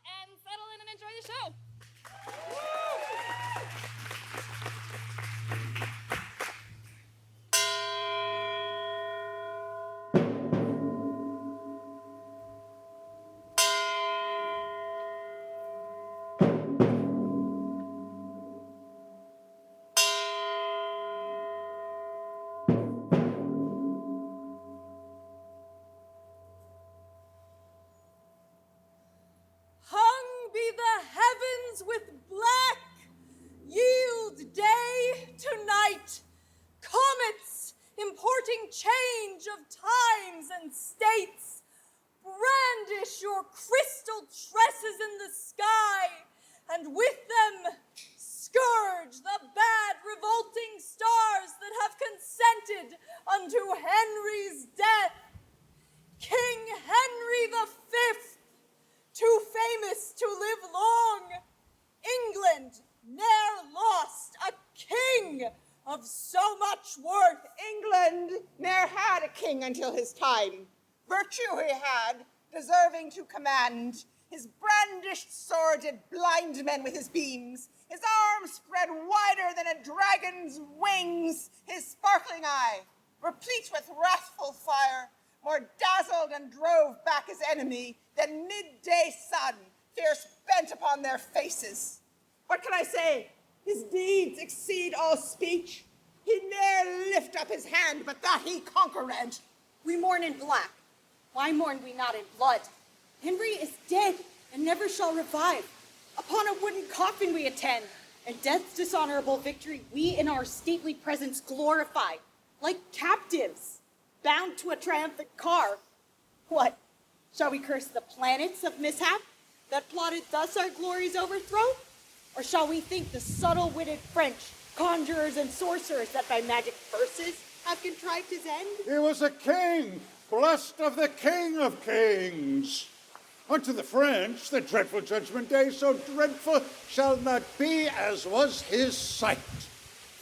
and settle in and enjoy the show. With black, yield day to night, comets importing change of times and states, brandish your crystal tresses in the sky, and with them scourge the bad revolting stars that have consented unto Henry's death. King Henry V, too famous to live long, England ne'er lost a king of so much worth. England ne'er had a king until his time. Virtue he had, deserving to command. His brandished sword did blind men with his beams. His arms spread wider than a dragon's wings. His sparkling eye, replete with wrathful fire, more dazzled and drove back his enemy than midday sun, fierce bent upon their faces. What can I say? His deeds exceed all speech. He ne'er lift up his hand, but that he conquered. We mourn in black. Why mourn we not in blood? Henry is dead and never shall revive. Upon a wooden coffin we attend, and death's dishonorable victory we in our stately presence glorify, like captives, bound to a triumphant car. What, shall we curse the planets of mishap that plotted thus our glory's overthrow? Or shall we thank the subtle-witted French, conjurers and sorcerers that by magic verses have contrived his end? He was a king, blessed of the King of Kings. Unto the French, the dreadful judgment day so dreadful shall not be as was his sight.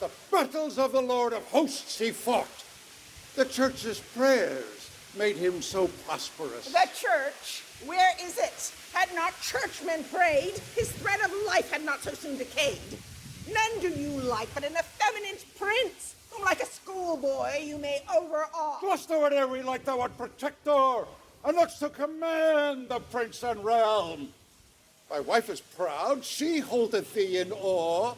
The battles of the Lord of hosts he fought. The church's prayers made him so prosperous. The church, where is it? Had not churchmen prayed, his thread of life had not so soon decayed. None do you like but an effeminate prince, whom like a schoolboy you may overawe. Gloucester whate'er we like thou art protector, and looks to command the prince and realm. Thy wife is proud, she holdeth thee in awe,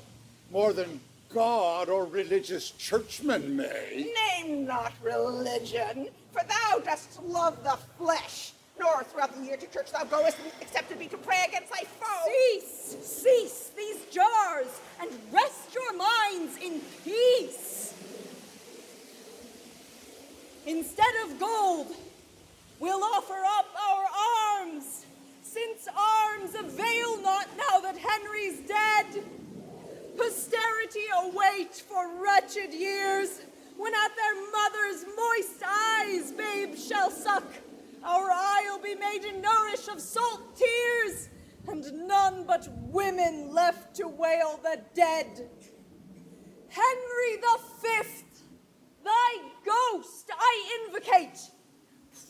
more than God or religious churchmen may. Name not religion, for thou dost love the flesh, nor throughout the year to church thou goest, except to be to pray against thy foe. Cease these jars, and rest your minds in peace. Instead of gold, we'll offer up our arms, since arms avail not now that Henry's dead. Posterity await for wretched years, when at their mother's moist eyes babes shall suck. Our isle be made to nourish of salt tears, and none but women left to wail the dead. Henry V, thy ghost I invocate.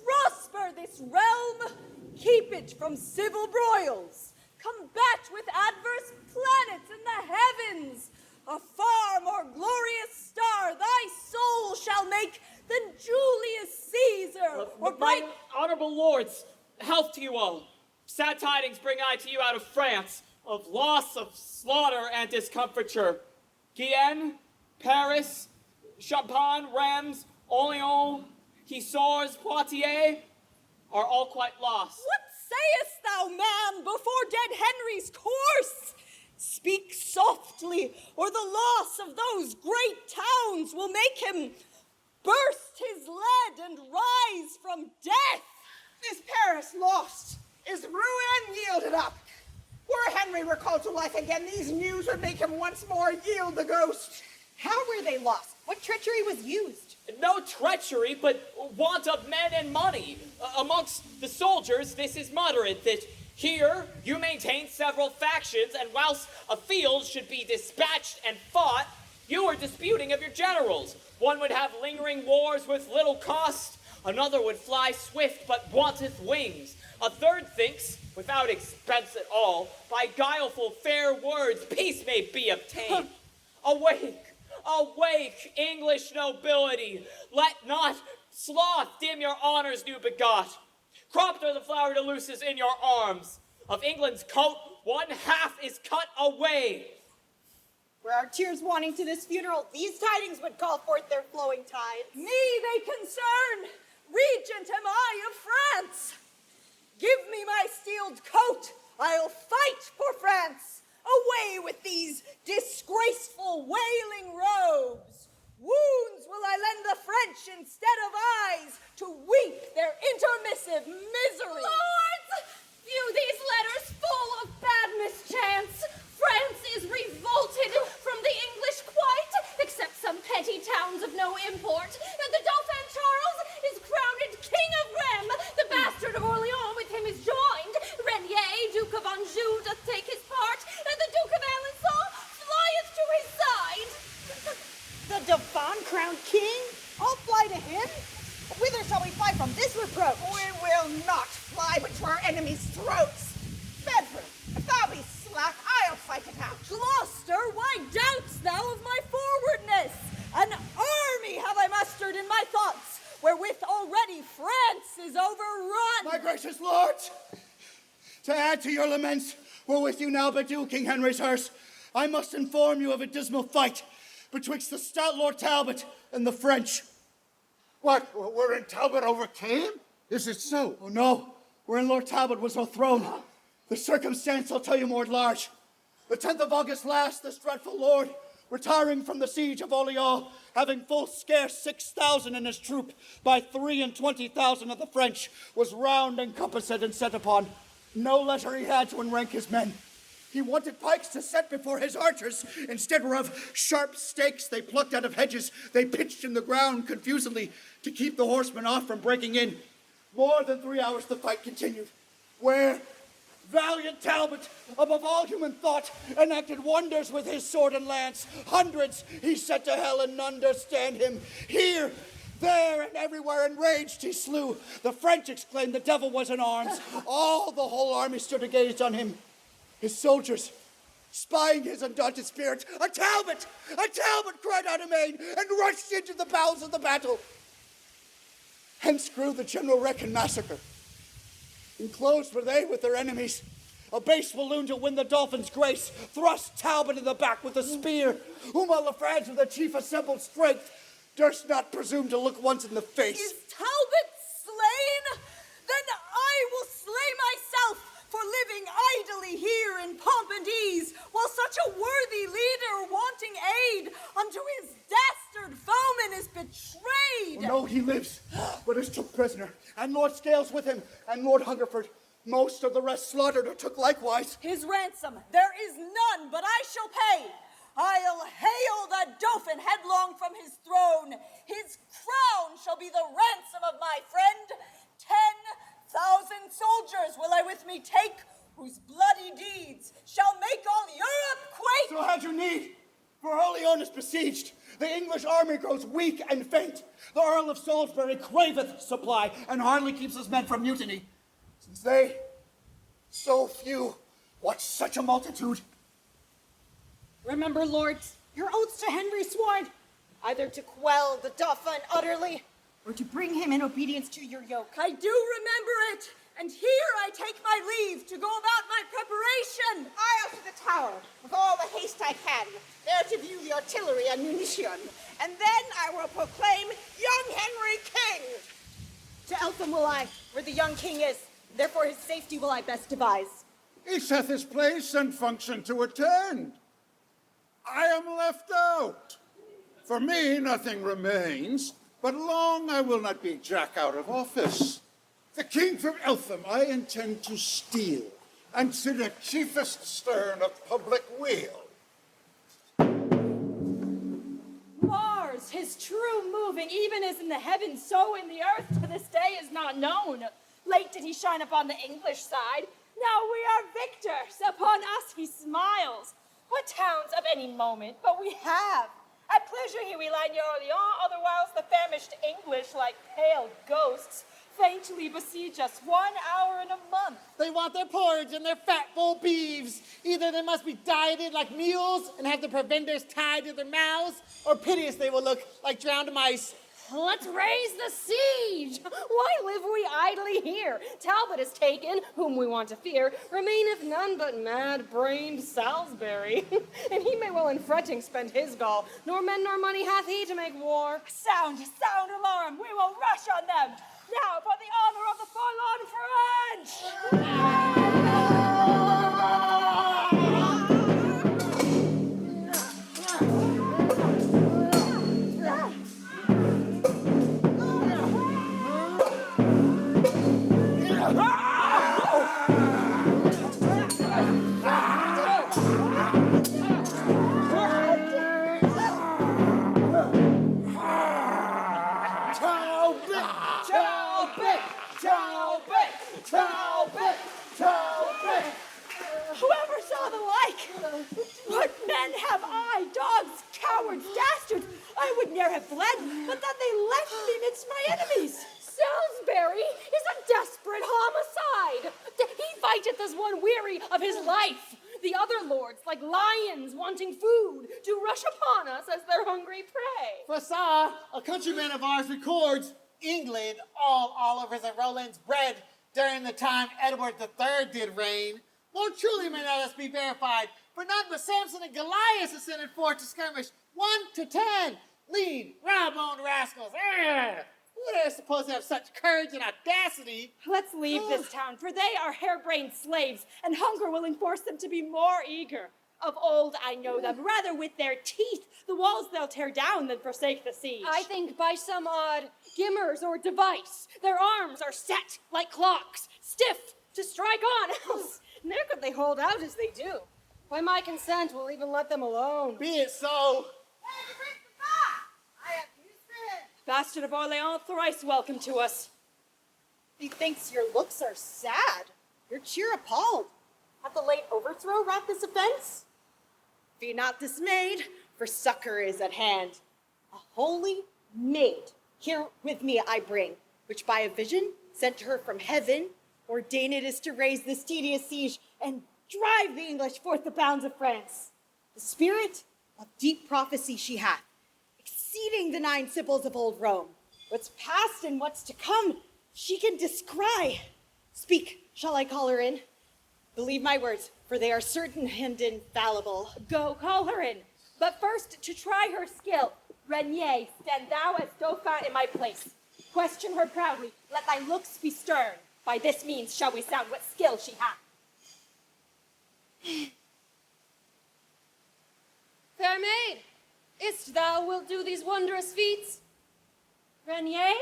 Prosper this realm, keep it from civil broils, combat with adverse planets in the heavens. A far more glorious star thy soul shall make than Julius Caesar or my honorable lords, health to you all. Sad tidings bring I to you out of France, of loss, of slaughter, and discomfiture. Guyenne, Paris, Champagne, Reims, Orléans, Gisors, Poitiers are all quite lost. What sayest thou, man, before dead Henry's course? Speak softly, or the loss of those great towns will make him burst his lead and rise from death. Is Paris lost? Is ruin yielded up? Were Henry recalled to life again, these news would make him once more yield the ghost. How were they lost? What treachery was used? No treachery, but want of men and money. Amongst the soldiers, this is moderate, that here you maintain several factions, and whilst a field should be dispatched and fought, you are disputing of your generals. One would have lingering wars with little cost, another would fly swift but wanteth wings. A third thinks, without expense at all, by guileful fair words, peace may be obtained. Awake, awake, English nobility! Let not sloth dim your honors new begot. Cropped are the flower de luces in your arms. Of England's coat, 1/2 is cut away. Were our tears wanting to this funeral, these tidings would call forth their flowing tides. Me they concern. Regent am I of France. Give me my steeled coat. I'll fight for France. Away with these disgraceful wailing robes. Wounds will I lend the French instead of eyes to weep their intermissive misery. Lords, view these letters full of bad mischance. France is revolted from the English quite, except some petty towns of no import. And the Dauphin Charles is crowned King of Rheims. The bastard of Orleans with him is joined. Reignier, Duke of Anjou, doth take his part, and the Duke of Alençon flieth to his side. The Dauphin crowned king? I'll fly to him. Whither shall we fly from this reproach? We will not fly but to our enemies' throats. Bedford, if thou be slack, I'll fight it out. Gloucester, why doubtst thou of my forwardness? An army have I mustered in my thoughts, wherewith already France is overrun. My gracious lords, to add to your laments, wherewith you now bedew King Henry's hearse, I must inform you of a dismal fight betwixt the stout Lord Talbot and the French. What, we're in Talbot overcame? Is it so? Oh no, wherein Lord Talbot was overthrown. The circumstance I'll tell you more at large. The 10th of August last, this dreadful lord, retiring from the siege of Orleans, having full scarce 6,000 in his troop, by 23,000 of the French, was round encompassed and set upon. No leisure he had to enrank his men. He wanted pikes to set before his archers, instead whereof sharp stakes they plucked out of hedges, they pitched in the ground confusedly to keep the horsemen off from breaking in. More than 3 hours the fight continued, where valiant Talbot, above all human thought, enacted wonders with his sword and lance. Hundreds he set to hell, and none durst stand him. Here, there, and everywhere enraged he slew. The French exclaimed the devil was in arms. All the whole army stood agazed on him. His soldiers, spying his undaunted spirit, a Talbot, cried out amain, and rushed into the bowels of the battle. Hence grew the general wreck and massacre. Enclosed were they with their enemies. A base walloon to win the Dauphin's grace thrust Talbot in the back with a spear, whom all the France with the chief assembled strength durst not presume to look once in the face. Is Talbot slain? Then I will slay myself for living idly here in pomp and ease, while such a worthy leader wanting aid unto his dastard foeman is betrayed. Oh, no, he lives, but is took prisoner, and Lord Scales with him, and Lord Hungerford. Most of the rest slaughtered or took likewise. His ransom there is none, but I shall pay. I'll hale the Dauphin headlong from his throne. His crown shall be the ransom of my friend. 10,000 soldiers will I with me take, whose bloody deeds shall make all Europe quake. So had you need, for Orleans is besieged. The English army grows weak and faint. The Earl of Salisbury craveth supply, and hardly keeps his men from mutiny. Since they, so few, watch such a multitude. Remember, lords, your oaths to Henry sworn, either to quell the Dauphin utterly, or to bring him in obedience to your yoke. I do remember it, and here I take my leave to go about my preparation. I'll to the tower with all the haste I can, there to view the artillery and munition, and then I will proclaim young Henry king. To Eltham will I, where the young king is, therefore his safety will I best devise. Each hath his place and function to attend. I am left out. For me, nothing remains, but long I will not be Jack out of office. The king from Eltham I intend to steal, and to the chiefest stern of public weal. Mars, his true moving, even as in the heavens, so in the earth, to this day is not known. Late did he shine upon the English side. Now we are victors. Upon us he smiles. What towns of any moment but we have? At pleasure here we lie near Orleans, otherwhiles the famished English, like pale ghosts, faintly besiege us 1 hour in a month. They want their porridge and their fat full beeves. Either they must be dieted like mules and have the provenders tied to their mouths, or piteous they will look like drowned mice. Let's raise the siege! Why live we idly here? Talbot is taken, whom we want to fear, remaineth none but mad-brained Salisbury. And he may well in fretting spend his gall, nor men nor money hath he to make war. Sound alarm! We will rush on them! Now for the honor of the forlorn Talbot! Whoever saw the like? What men have I, dogs, cowards, dastards? I would ne'er have fled, but that they left me midst my enemies. Salisbury is a desperate homicide. He fighteth as one weary of his life. The other lords, like lions wanting food, do rush upon us as their hungry prey. For Sara, a countryman of ours, records England all Olivers and Rolands bred during the time Edward III did reign. More truly may not us be verified, for none but Samson and Goliath ascended forth to skirmish 1 to 10, lean, raw-boned rascals. Who would I suppose to have such courage and audacity? Let's leave this town, for they are harebrained slaves, and hunger will enforce them to be more eager. Of old I know them, rather with their teeth the walls they'll tear down than forsake the siege. I think by some odd gimmers or device, their arms are set like clocks, stiff to strike on, else ne'er could they hold out as they do. By my consent, we'll even let them alone. Be it so. Bastard of Orleans, thrice welcome to us. Methinks your looks are sad, your cheer appalled. Hath the late overthrow wrought this offense? Be not dismayed, for succor is at hand. A holy maid here with me I bring, which by a vision sent to her from heaven, ordained it is to raise this tedious siege and drive the English forth the bounds of France. The spirit of deep prophecy she hath, exceeding the 9 sibyls of old Rome. What's past and what's to come, she can descry. Speak, shall I call her in? Believe my words, for they are certain and infallible. Go, call her in. But first, to try her skill, Reignier, stand thou as Dauphin in my place. Question her proudly, let thy looks be stern. By this means shall we sound what skill she hath. Fair maid, is't thou wilt do these wondrous feats? Reignier,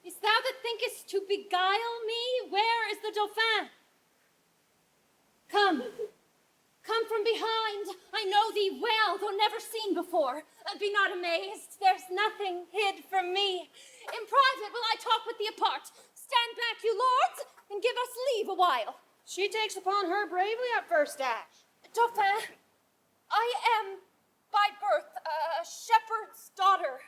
is thou that thinkest to beguile me? Where is the Dauphin? Come from behind. I know thee well, though never seen before. Be not amazed, there's nothing hid from me. In private will I talk with thee apart. Stand back, you lords, and give us leave a while. She takes upon her bravely at first dash. Dauphin, I am by birth a shepherd's daughter,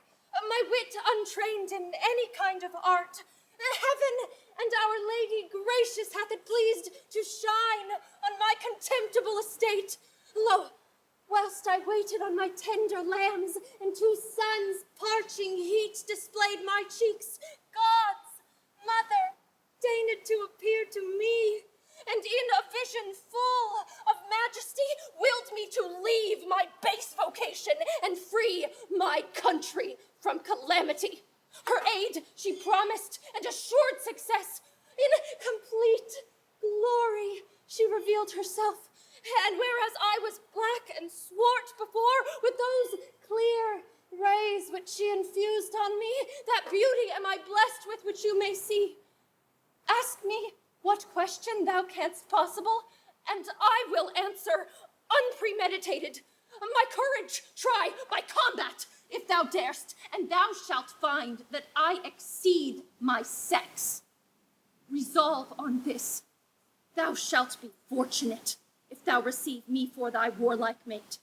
my wit untrained in any kind of art. Heaven and Our Lady gracious hath it pleased to shine on my contemptible estate. Lo, whilst I waited on my tender lambs, and 2 suns parching heat displayed my cheeks, God's mother deigned to appear to me, and in a vision full of majesty willed me to leave my base vocation and free my country from calamity. Her aid she promised and assured success. In complete glory she revealed herself, and whereas I was black and swart before, with those clear rays which she infused on me, that beauty am I blessed with which you may see. Ask me what question thou canst possible, and I will answer unpremeditated. My courage try by combat, if thou darest, and thou shalt find that I exceed my sex. Resolve on this. Thou shalt be fortunate if thou receive me for thy warlike mate.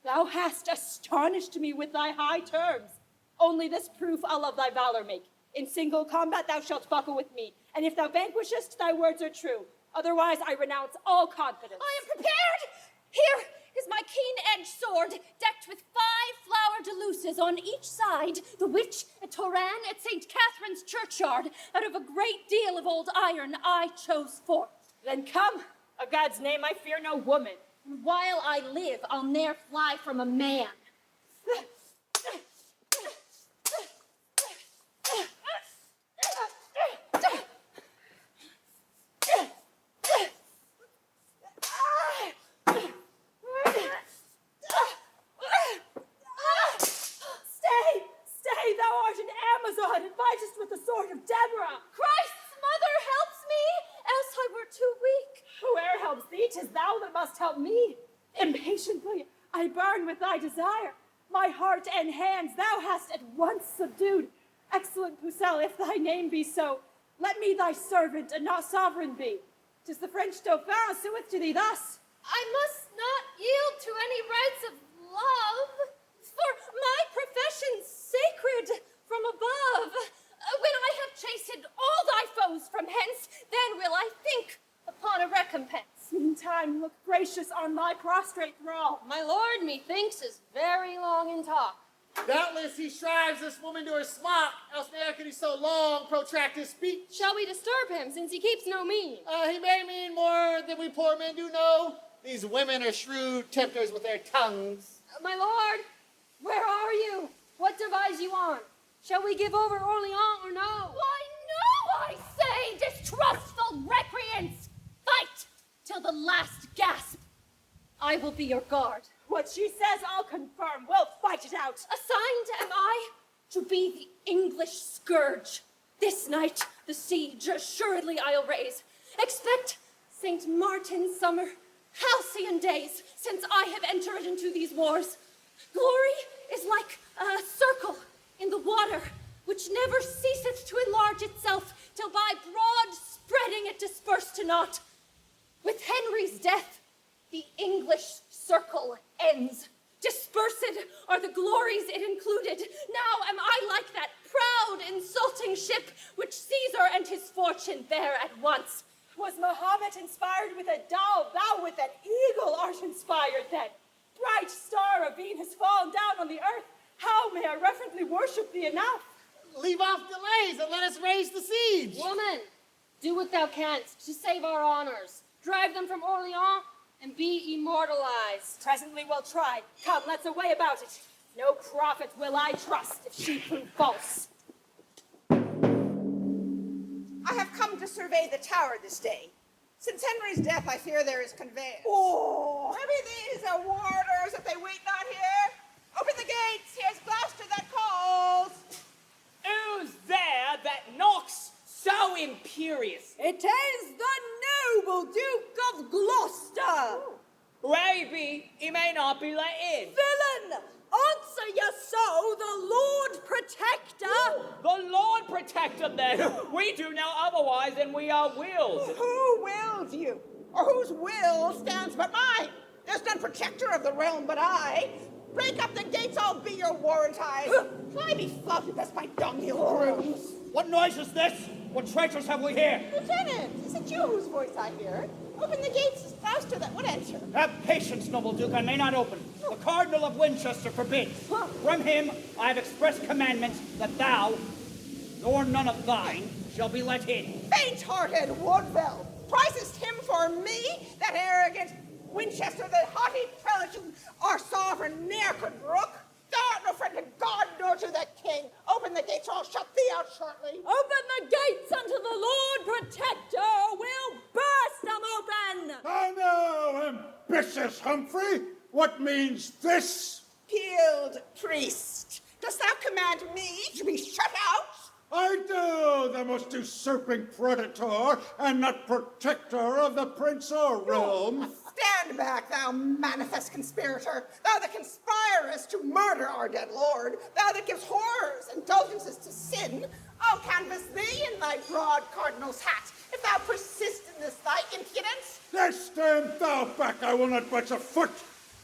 Thou hast astonished me with thy high terms. Only this proof I'll of thy valor make. In single combat thou shalt buckle with me, and if thou vanquishest, thy words are true. Otherwise I renounce all confidence. I am prepared! Here is my keen-edged sword, decked with 5 flower-de-luces on each side, the which at Toran at St. Catherine's churchyard, out of a great deal of old iron, I chose forth. Then come, a God's name I fear no woman. And while I live, I'll ne'er fly from a man. Stay, thou art an Amazon, and fightest with the sword of Deborah. Christ's mother helps me, else I were too weak. Whoe'er helps thee, 'tis thou that must help me. Impatiently I burn with thy desire. My heart and hands thou hast at once subdued. Excellent Pucelle, if thy name be so, let me thy servant and not sovereign be. 'Tis the French Dauphin sueth to thee thus. I must not yield to any rights of love, for my profession's sacred from above. When I have chased all thy foes from hence, then will I think upon a recompense. Meantime, look gracious on thy prostrate thrall. My lord, methinks, is very long in talk. Doubtless he shrives this woman to her smock, else ne'er could he so long protract his speech. Shall we disturb him, since he keeps no mean? He may mean more than we poor men do know. These women are shrewd tempters with their tongues. My lord, where are you? What devise you on? Shall we give over Orleans or no? Why, no, I say, distrustful recreants! Fight till the last gasp. I will be your guard. What she says I'll confirm. We'll fight it out. Assigned am I to be the English scourge. This night the siege assuredly I'll raise. Expect St. Martin's summer, halcyon days, since I have entered into these wars. Glory is like a circle in the water, which never ceaseth to enlarge itself, till by broad spreading it disperse to naught. With Henry's death, the English circle ends. Dispersed are the glories it included. Now am I like that proud, insulting ship, which Caesar and his fortune bear at once. Was Mahomet inspired with a dove, thou with an eagle art inspired then? Bright star of Venus fallen down on the earth, how may I reverently worship thee enough? Leave off delays and let us raise the siege. Woman, do what thou canst to save our honors. Drive them from Orleans and be immortalized. Presently we'll try. Come, let's away about it. No prophet will I trust if she prove false. I have come to survey the tower this day. Since Henry's death, I fear there is conveyance. Oh! Maybe these are warders, if they wait not here. Open the gates, here's Gloucester that calls. Who's there that knocks so imperious? It is the noble Duke of Gloucester. Maybe he may not be let in. Villain! Answer ye so, the Lord Protector! The Lord protect them then. We do no otherwise than we are willed. Who willed you? Or whose will stands but mine? There's none protector of the realm but I. Break up the gates, I'll be your warrant I. Shall I be flouted thus by dunghill grooms? What noise is this? What traitors have we here? Lieutenant, is it you whose voice I hear? Open the gates, Gloucester that would enter. Have patience, noble Duke, I may not open. The Cardinal of Winchester forbids. From him I have expressed commandments that thou, nor none of thine, shall be let in. Faint-hearted Woodville, prizest him for me, that arrogant Winchester, the haughty prelate our sovereign ne'er could brook. Thou art no friend to God nor to the king. Open the gates or I'll shut thee out shortly. Open the gates unto the Lord Protector! We'll burst them open! I know, ambitious Humphrey. What means this? Peeled priest, dost thou command me to be shut out? I do, the most usurping predator and not protector of the prince or realm. Stand back, thou manifest conspirator, thou that conspirest to murder our dead lord, thou that gives horrors indulgences to sin. I'll canvass thee in thy broad cardinal's hat, if thou persist in this thy impudence. There stand thou back, I will not budge a foot.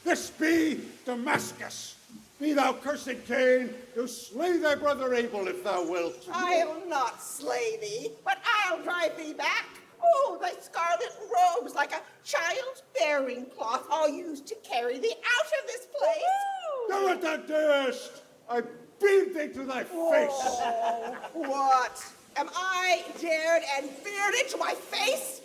This be Damascus. Be thou cursed, Cain, to slay thy brother Abel if thou wilt. I'll not slay thee, but I'll drive thee back. Oh, thy scarlet robes like a child's bearing cloth, all used to carry thee out of this place. Do what thou darest. I beat thee to thy face. Oh, what? Am I dared and feared into my face?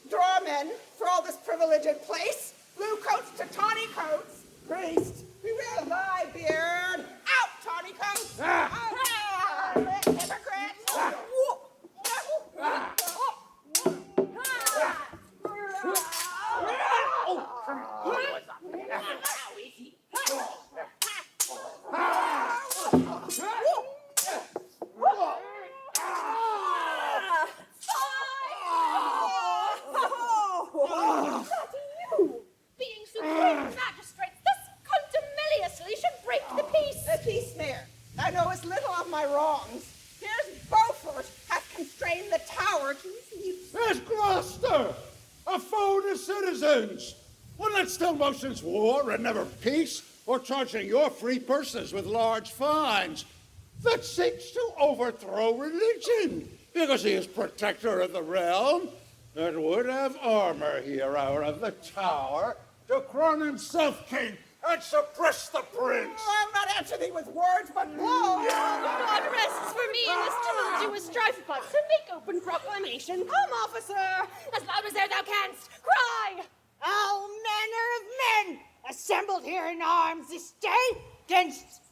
Draw men for all this privileged place. Blue coats to tawny coats. Priest, beware thy beard. Out, tawny coats. Hypocrite. Being supreme magistrates thus contumeliously should break the peace. The peace, mayor. Thou knowest little of my wrongs. Here's Beaufort hath constrained the tower to his use. There's Gloucester, a foe to citizens. One that still motions war and never peace, or charging your free purses with large fines, that seeks to overthrow religion, because he is protector of the realm, that would have armor here out of the tower, to crown himself king and suppress the prince. I'll not answer thee with words, but blows. God rests for me in this tumultuous strife, but to make open proclamation. Come, officer, as loud as e'er thou canst, cry! All manner of men assembled here in arms this day against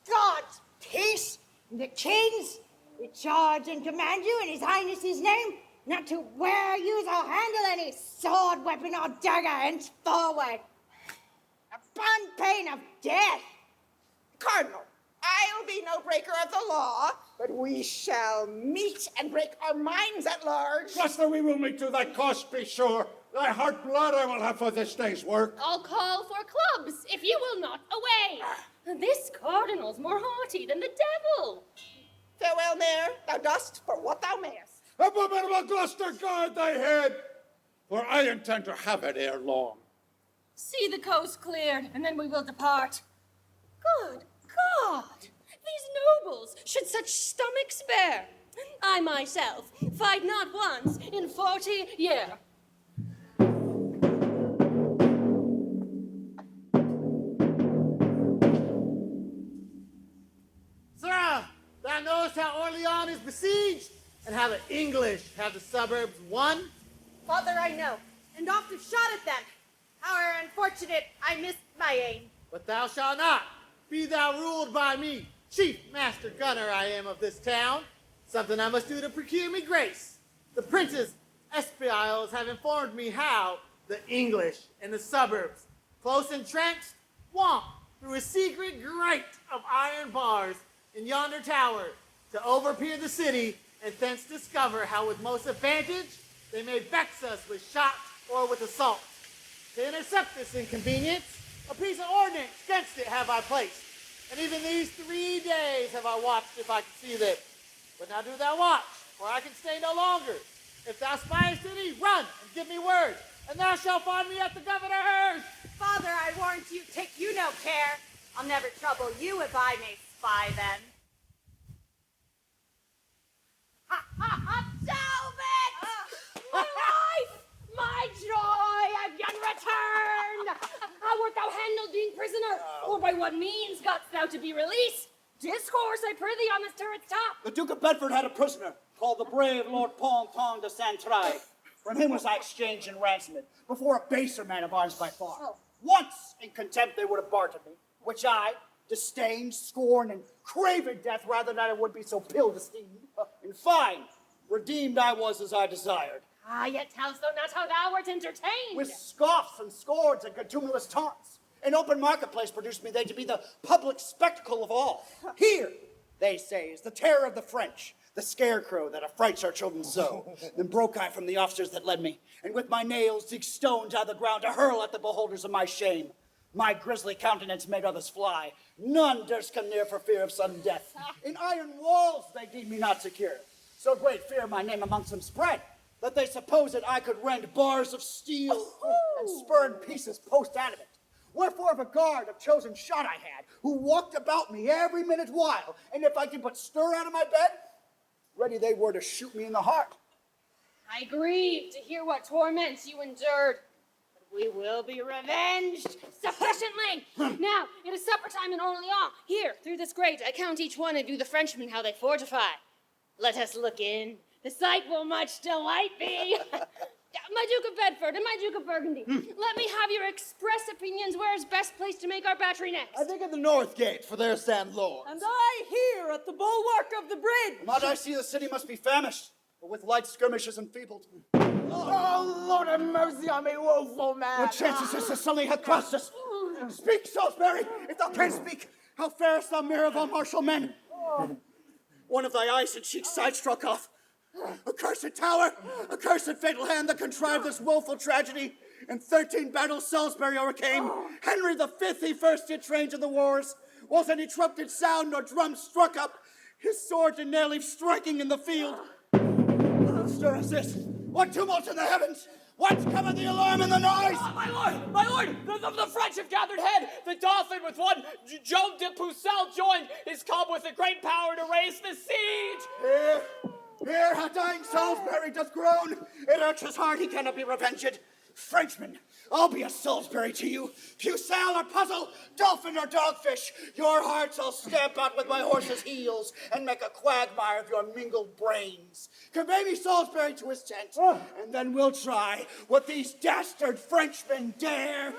God's peace and the king's. We charge and command you in his highness's name not to wear, use, or handle any sword, weapon, or dagger henceforward, upon pain of death. Cardinal, I'll be no breaker of the law, but we shall meet and break our minds at large. Gloucester, we will meet to thy cost, be sure. Thy heart blood I will have for this day's work. I'll call for clubs, if you will not away. This cardinal's more haughty than the devil. Farewell, mayor, thou dost for what thou mayest. Abominable Gloucester, guard thy head, for I intend to have it ere long. See the coast cleared, and then we will depart. Good God! These nobles should such stomachs bear. I myself fight not once in 40 years. Sara, thou knowest how Orleans is besieged, and how the English have the suburbs won? Father, I know, and oft have shot at them. However unfortunate, I missed my aim. But thou shalt not. Be thou ruled by me. Chief master gunner I am of this town. Something I must do to procure me grace. The prince's espials have informed me how the English in the suburbs, close entrenched, want through a secret grate of iron bars in yonder tower to overpeer the city and thence discover how with most advantage they may vex us with shot or with assault. To intercept this inconvenience, a piece of ordnance against it have I placed, and even these 3 days have I watched if I can see them. But now do thou watch, for I can stay no longer. If thou spiest any, run and give me word, and thou shalt find me at the governor's. Father, I warrant you, take you no care. I'll never trouble you if I may spy then. Talbot! My life! My joy! Again returned! How wert thou handled being prisoner? Or by what means gotst thou to be released? Discourse, I prithee, on this turret's top. The Duke of Bedford had a prisoner called the brave Lord Ponton de Saint-Trai. From him was I exchanged in ransomment before a baser man of arms by far. Once in contempt they would have bartered me, which I disdained, scorned, and craving death rather than I would be so ill esteemed. In fine, redeemed I was as I desired. Ah, yet tell'st thou not how thou wert entertained. With scoffs and scorns and contumelious taunts. In open marketplace produced me they to be the public spectacle of all. Here, they say, is the terror of the French, the scarecrow that affrights our children so. Then broke I from the officers that led me, and with my nails dig stones out of the ground to hurl at the beholders of my shame. My grisly countenance made others fly. None durst come near for fear of sudden death. In iron walls they deemed me not secure. So great fear my name amongst them spread, that they supposed I could rend bars of steel and spur in pieces post adamant. Wherefore of a guard of chosen shot I had, who walked about me every minute while, and if I did but stir out of my bed, ready they were to shoot me in the heart. I grieve to hear what torments you endured, but we will be revenged sufficiently. Now, it is supper time in Orleans. Here, through this grate, I count each one of you the Frenchmen how they fortify. Let us look in. The sight will much delight thee. My Duke of Bedford and my Duke of Burgundy, let me have your express opinions where is best place to make our battery next. I think at the north gate, for there stand lords. And I here at the bulwark of the bridge. Not I see the city must be famished, but with light skirmishes enfeebled. Oh, Lord have mercy on me, woeful man. What chances is the Sully hath crossed us? Speak, Salisbury, if thou canst speak. How farest thou, mirror of all martial men? One of thy eyes and cheeks side struck off. Accursed tower, accursed fatal hand that contrived this woeful tragedy. In 13 battles Salisbury o'ercame. Henry the Fifth he first did train to the wars. Was any trump did sound nor drum struck up. His sword did nearly striking in the field. What stir is this? What tumult in the heavens? Whence cometh the alarm and the noise? My lord, the French have gathered head. The Dauphin with one Joan de Pucelle joined is come with a great power to raise the siege. Here, how dying Salisbury doth groan. It irks his heart, he cannot be revenged. Frenchman, I'll be a Salisbury to you. Pucelle or puzzle, dolphin or dogfish, your hearts I'll stamp out with my horse's heels and make a quagmire of your mingled brains. Convey me Salisbury to his tent, and then we'll try what these dastard Frenchmen dare.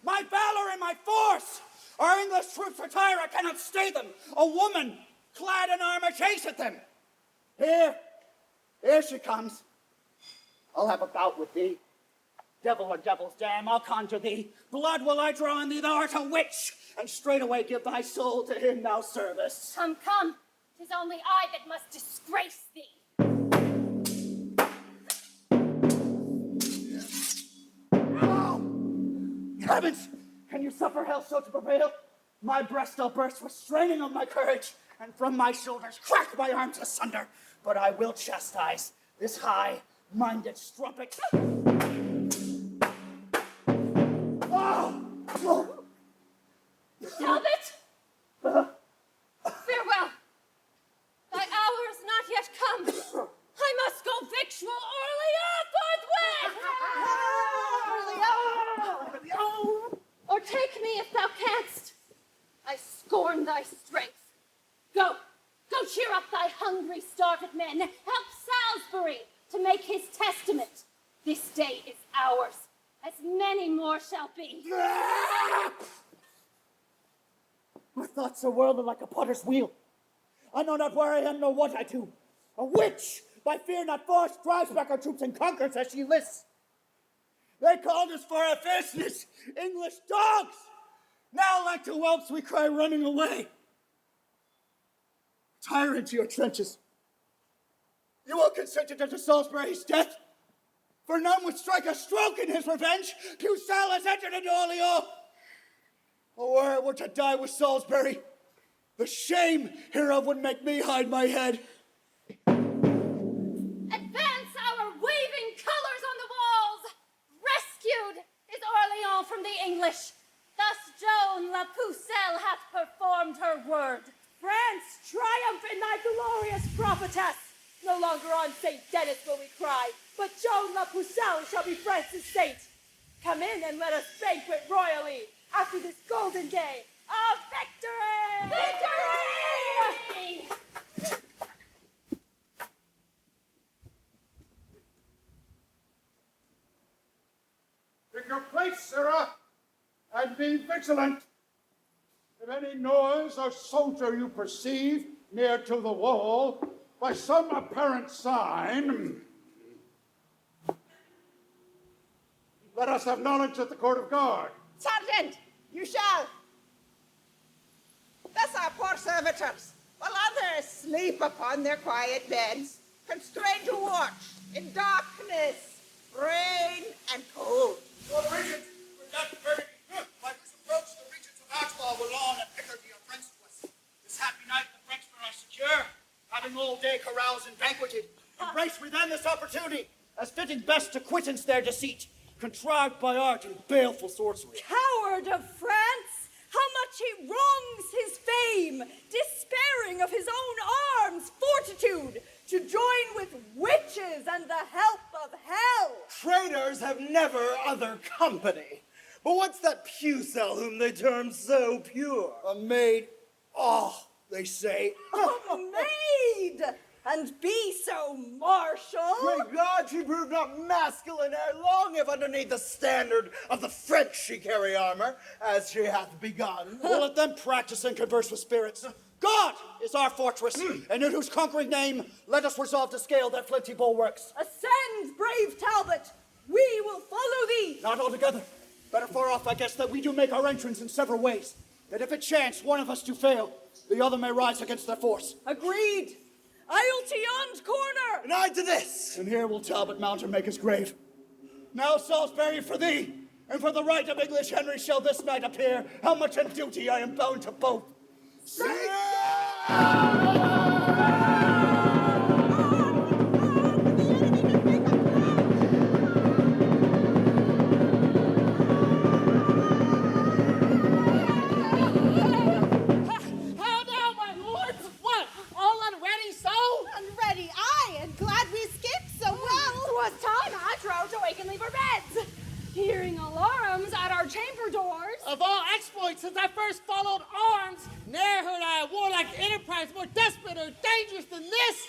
My valor and my force! Our English troops retire, I cannot stay them. A woman, clad in armor, chaseth them. Here she comes. I'll have a bout with thee. Devil or devil's dam, I'll conjure thee. Blood will I draw on thee, thou art a witch, and straightway give thy soul to him thou servest. Come, 'tis only I that must disgrace thee. Heavens, can you suffer hell so to prevail? My breast I'll burst with straining of my courage, and from my shoulders crack my arms asunder. But I will chastise this high-minded strumpet. Talbot! Farewell. Thy hour is not yet come. I must go victual Orleans forthwith! Or take me if thou canst. I scorn thy strength. Go cheer up thy hungry, starved men. Help Salisbury to make his testament. This day is ours, as many more shall be. My thoughts are whirling like a potter's wheel. I know not where I am nor what I do. A witch, by fear not force, drives back our troops and conquers as she lists. They called us for our fierceness, English dogs. Now like to whelps we cry running away. Retire into your trenches. You will consent to Salisbury's death, for none would strike a stroke in his revenge. Pucelle has entered into Orleans. Oh, were it were to die with Salisbury, the shame hereof would make me hide my head. Advance our waving colors on the walls. Rescued is Orleans from the English. Thus Joan la Pucelle hath performed her word. France, triumph in thy glorious prophetess. No longer on St. Denis will we cry, but Joan la Pucelle shall be France's saint. Come in and let us banquet royally after this golden day of victory! Victory! Take your place, Sara, and be vigilant. If any noise or soldier you perceive near to the wall, by some apparent sign, us have knowledge at the court of guard. Sergeant, you shall. Thus our poor servitors, while others sleep upon their quiet beds, constrained to watch in darkness, rain, and cold. Lord Regent, we're not Burgundy. By whose approach the regents of Alençon, Warwick, and Picardy are friends to us. This happy night the Frenchmen are secure, having all day caroused and banqueted. Embrace we then this opportunity, as fitting best to quittance their deceit, contrived by art and baleful sorcery. Coward of France! How much he wrongs his fame, despairing of his own arms' fortitude, to join with witches and the help of hell. Traitors have never other company. But what's that Pucelle whom they term so pure? A maid, they say. A maid! And be so martial. Pray God she prove not masculine ere long, if underneath the standard of the French she carry armor, as she hath begun. We'll let them practice and converse with spirits. God is our fortress, and in whose conquering name let us resolve to scale their flinty bulwarks. Ascend, brave Talbot. We will follow thee. Not altogether. Better far off, I guess, that we do make our entrance in several ways, that if it chance one of us to fail, the other may rise against their force. Agreed. I'll to yond corner. And I to this. And here will Talbot mount and make his grave. Now, Salisbury, for thee, and for the right of English Henry shall this night appear, how much in duty I am bound to both. Hearing alarums at our chamber doors. Of all exploits since I first followed arms, ne'er heard I a warlike enterprise more desperate or dangerous than this.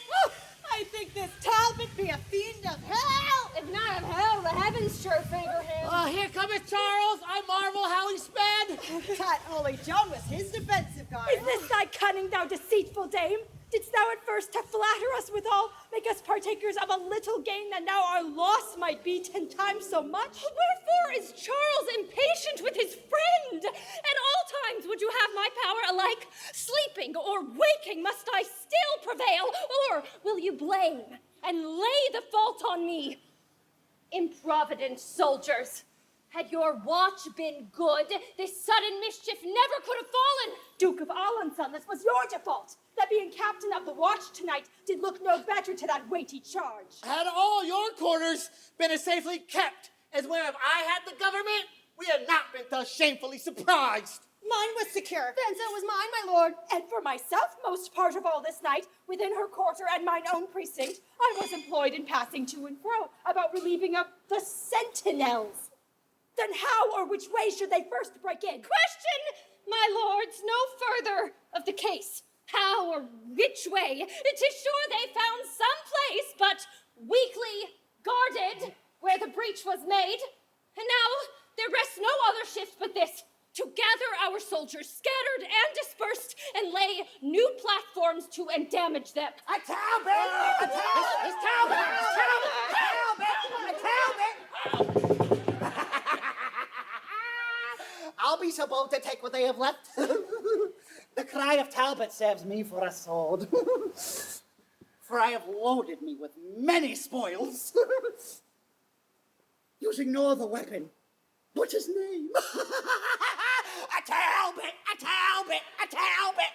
I think this Talbot be a fiend of hell. If not of hell, the heavens sure favor him. Here cometh Charles. I marvel how he sped. That holy Joan was his defensive guard. Is this thy cunning, thou deceitful dame? Didst thou at first to flatter us withal, make us partakers of a little gain, that now our loss might be 10 times so much? Wherefore is Charles impatient with his friend? At all times would you have my power alike? Sleeping or waking must I still prevail, or will you blame and lay the fault on me? Improvident soldiers, had your watch been good, this sudden mischief never could have fallen. Duke of Alençon, this was your default, that being captain of the watch tonight did look no better to that weighty charge. Had all your quarters been as safely kept as whereof I had the government, we had not been thus shamefully surprised. Mine was secure. Then so was mine, my lord. And for myself, most part of all this night, within her quarter and mine own precinct, I was employed in passing to and fro about relieving of the sentinels. Then how or which way should they first break in? Question, my lords, no further of the case. How or which way? 'Tis sure they found some place, but weakly guarded, where the breach was made. And now there rests no other shift but this, to gather our soldiers scattered and dispersed, and lay new platforms to and damage them. A Talbot! A Talbot! It's Talbot! A Talbot! I'll be so bold to take what they have left. The cry of Talbot serves me for a sword. For I have loaded me with many spoils, using no other weapon but his name. A Talbot! A Talbot! A Talbot!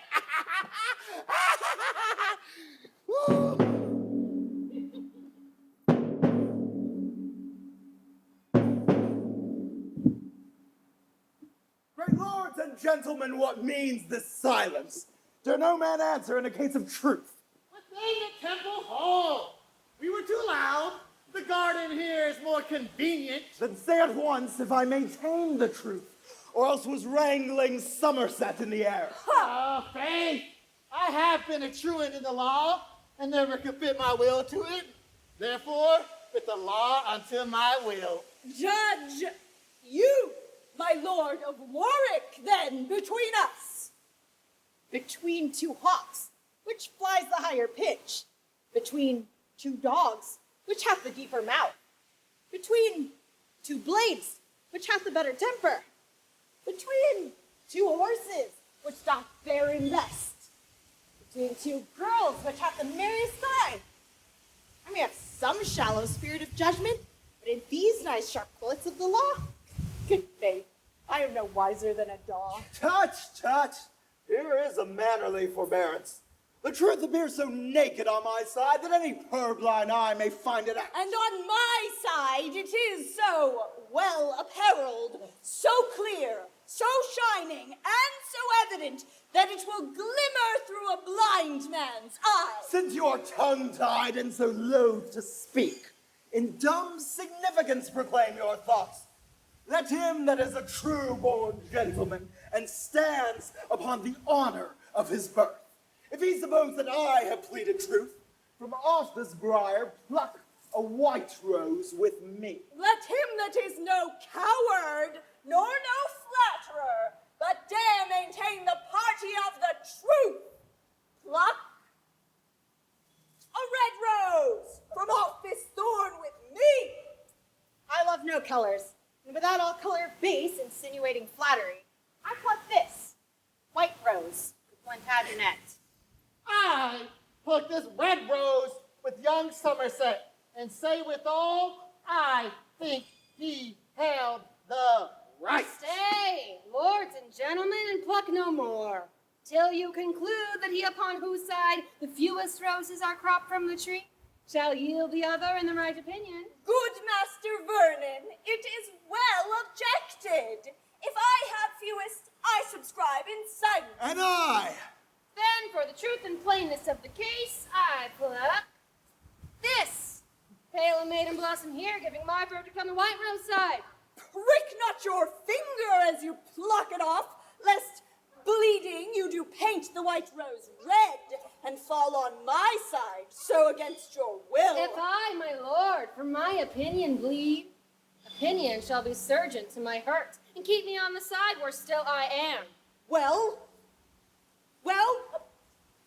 Great lords and gentlemen, what means this silence? Dare no man answer in a case of truth? Within the temple hall. We were too loud. The garden here is more convenient. Then say at once if I maintain the truth, or else was wrangling Somerset in the air. Faith, I have been a truant in the law, and never could fit my will to it. Therefore, fit the law unto my will. Judge you, my lord of Warwick, then, between us. Between two hawks, which flies the higher pitch? Between two dogs, which hath the deeper mouth? Between two blades, which hath the better temper? Between two horses, which doth bear in best? Between two girls, which hath the merriest eye? I may have some shallow spirit of judgment, but in these nice sharp bullets of the law, good faith, I am no wiser than a dog. Tut, tut. Here is a mannerly forbearance. The truth appears so naked on my side that any purblind eye may find it out. And on my side it is so well apparelled, so clear, so shining, and so evident that it will glimmer through a blind man's eye. Since you are tongue-tied and so loath to speak, in dumb significance proclaim your thoughts. Let him that is a true-born gentleman and stands upon the honor of his birth, if he suppose that I have pleaded truth, from off this briar pluck a white rose with me. Let him that is no coward, nor no flatterer, but dare maintain the party of the truth, pluck a red rose from off this thorn with me. I love no colors, and without all color of base, insinuating flattery, I pluck this, white rose, with Plantagenet. I pluck this red rose with young Somerset, and say withal, I think he held the right. Stay, lords and gentlemen, and pluck no more, till you conclude that he upon whose side the fewest roses are cropped from the tree shall yield the other in the right opinion. Good Master Vernon, it is well objected. If I have fewest, I subscribe in silence. And I. Then, for the truth and plainness of the case, I pluck this pale and maiden blossom here, giving my verdict on the white rose side. Prick not your finger as you pluck it off, lest bleeding you do paint the white rose red and fall on my side, so against your will. If I, my lord, for my opinion bleed, opinion shall be surgeon to my hurt, and keep me on the side where still I am. Well,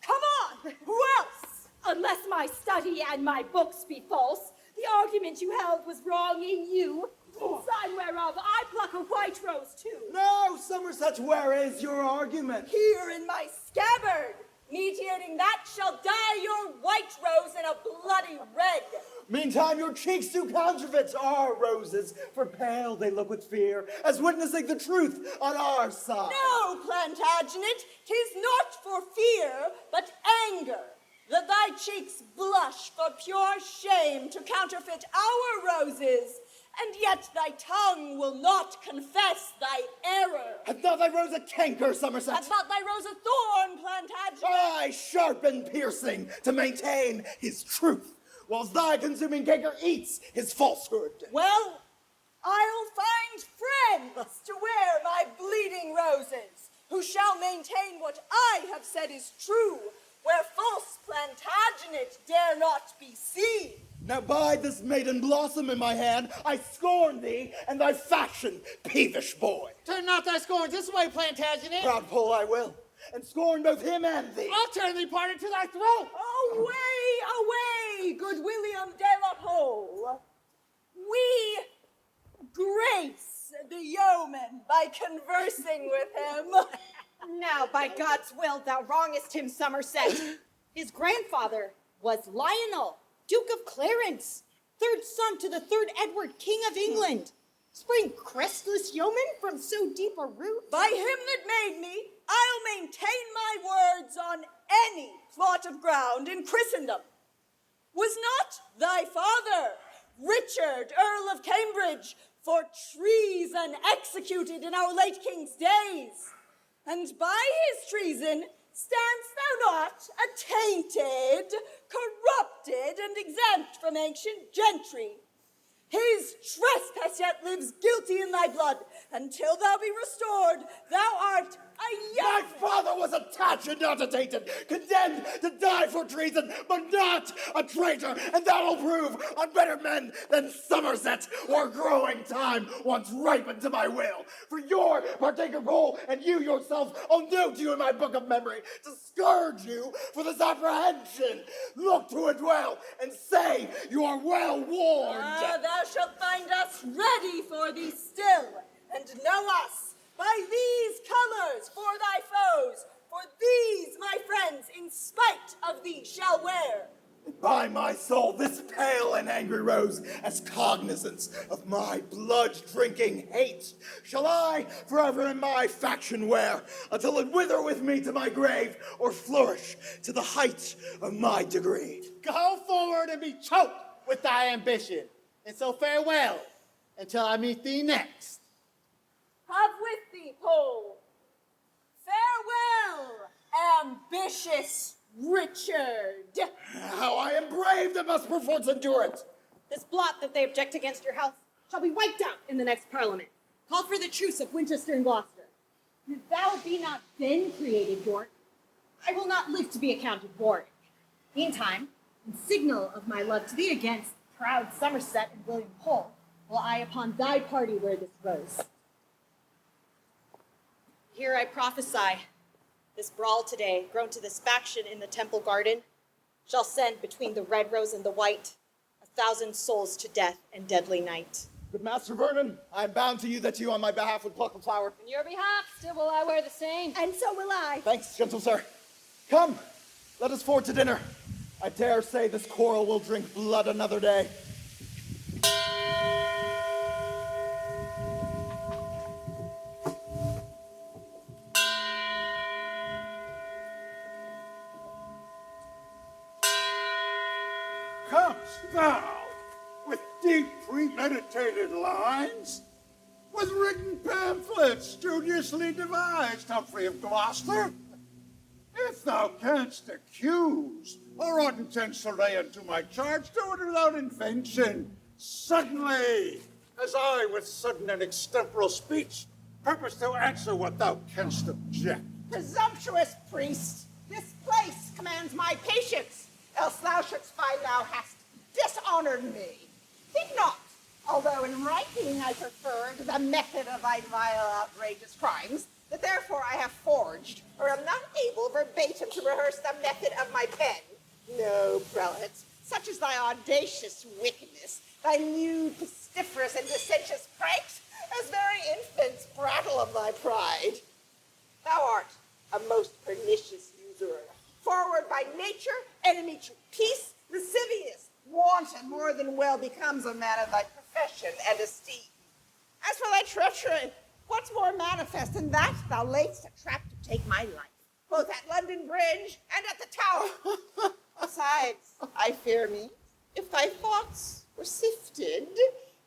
come on, who else? Unless my study and my books be false, the argument you held was wrong in you, in sign whereof I pluck a white rose too. No, Somerset, where is your argument? Here in my scabbard, mediating that shall dye your white rose in a bloody red. Meantime, your cheeks do counterfeit our roses, for pale they look with fear, as witnessing the truth on our side. No, Plantagenet, 'tis not for fear, but anger, that thy cheeks blush for pure shame to counterfeit our roses, and yet thy tongue will not confess thy error. Hath not thy rose a canker, Somerset? Hath not thy rose a thorn, Plantagenet? Aye, sharp and piercing, to maintain his truth, whilst thy consuming canker eats his falsehood. Well, I'll find friends to wear my bleeding roses, who shall maintain what I have said is true, where false Plantagenet dare not be seen. Now by this maiden blossom in my hand, I scorn thee and thy fashion, peevish boy. Turn not thy scorn this way, Plantagenet. Proud pull I will, and scorn both him and thee. I'll turn thee parted to thy throat. Away, good William de la Pole. We grace the yeoman by conversing with him. Now, by God's will, thou wrongest him, Somerset. His grandfather was Lionel, Duke of Clarence, third son to the third Edward, King of England. Spring crestless yeoman from so deep a root? By him that made me, I'll maintain my words on any plot of ground in Christendom. Was not thy father, Richard, Earl of Cambridge, for treason executed in our late king's days? And by his treason standst thou not attainted, corrupted, and exempt from ancient gentry? His trespass yet lives guilty in thy blood. Until thou be restored, thou art a young... My father was attached and not attainted, condemned to die for treason, but not a traitor, and that'll prove on better men than Somerset, or growing time once ripened to my will. For your partaker role, and you yourself, I'll note you in my book of memory, to scourge you for this apprehension. Look to it well, and say you are well warned. Thou shalt find us ready for thee still, and know us by these colors for thy foes, for these, my friends, in spite of thee shall wear. By my soul, this pale and angry rose, as cognizance of my blood-drinking hate, shall I forever in my faction wear, until it wither with me to my grave, or flourish to the height of my degree. Go forward and be choked with thy ambition, and so farewell, until I meet thee next. Have with thee, Pole. Farewell, ambitious Richard. How I am brave that must perforce endure it. This blot that they object against your health shall be wiped out in the next Parliament. Call for the truce of Winchester and Gloucester. And if thou be not then created York, I will not live to be accounted Warwick. Meantime, in signal of my love to thee against proud Somerset and William Pole, will I upon thy party wear this rose. Here I prophesy, this brawl today, grown to this faction in the Temple Garden, shall send between the red rose and the white 1,000 souls to death and deadly night. Good Master Vernon, I am bound to you that you on my behalf would pluck a flower. On your behalf, still will I wear the same. And so will I. Thanks, gentle sir. Come, let us forward to dinner. I dare say this quarrel will drink blood another day. Comest thou with deep premeditated lines? With written pamphlets studiously devised, Humphrey of Gloucester? If thou canst accuse, or aught intends to lay unto my charge, do it without invention, suddenly, as I with sudden and extemporal speech purpose to answer what thou canst object. Presumptuous priest, this place commands my patience, else thou shouldst find thou hast dishonored me. Think not, although in writing I preferred the method of thy vile, outrageous crimes, that therefore I have forged, or am not able verbatim to rehearse the method of my pen. No, prelate, such is thy audacious wickedness, thy lewd, pestiferous, and licentious pranks, as very infants prattle of thy pride. Thou art a most pernicious usurer, forward by nature, enemy to peace, lascivious, wanton more than well becomes a man of thy profession and esteem. As for thy treachery, what's more manifest than that thou lay'st a trap to take my life, both at London Bridge and at the Tower? Besides, I fear me, if thy thoughts were sifted,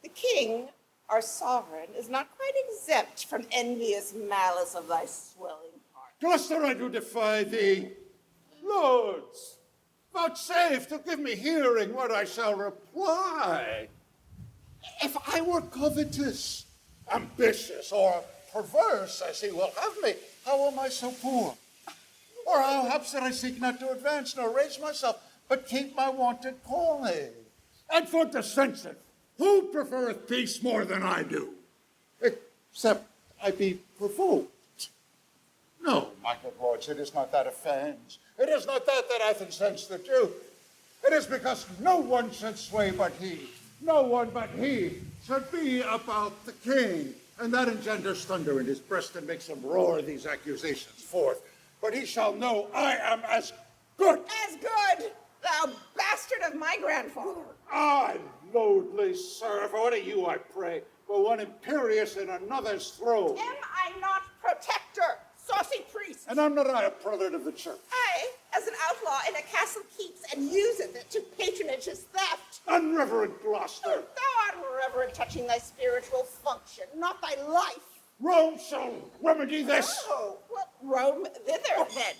the king, our sovereign, is not quite exempt from envious malice of thy swelling heart. Gloucester, I do defy thee. Lords, vouchsafe to give me hearing what I shall reply. If I were covetous, ambitious, or perverse, as he will have me, how am I so poor? Or how haps that I seek not to advance nor raise myself, but keep my wonted calling? And for dissension, who prefereth peace more than I do? Except I be provoked. No, my good lords, it is not that offends. It is not that hath incensed the truth. It is because no one should sway but he. No one but he should be about the king. And that engenders thunder in his breast and makes him roar these accusations forth. But he shall know I am as good. As good, thou bastard of my grandfather. I loathly serve. What are you, I pray, but one imperious in another's throne? Am I not protector, saucy priest? And am not I a prelate of the church? I, as an outlaw in a castle keeps and useth it to patronage his theft. Unreverend Gloucester. Oh, thou art reverent touching thy spiritual function, not thy life. Rome shall remedy this. Oh, well, Rome thither then.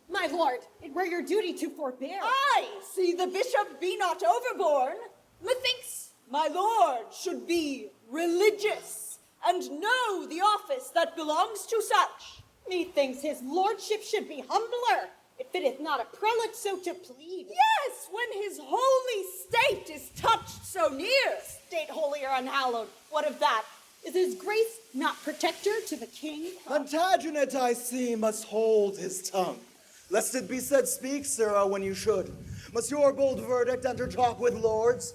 My lord, it were your duty to forbear. I see the bishop be not overborne. Methinks my lord should be religious and know the office that belongs to such. Methinks his lordship should be humbler. It fitteth not a prelate so to plead. Yes, when his holy state is touched so near. State holy or unhallowed, what of that? Is his grace not protector to the king? Plantagenet, I see, must hold his tongue, lest it be said, speak, Sara, when you should. Must your bold verdict enter talk with lords?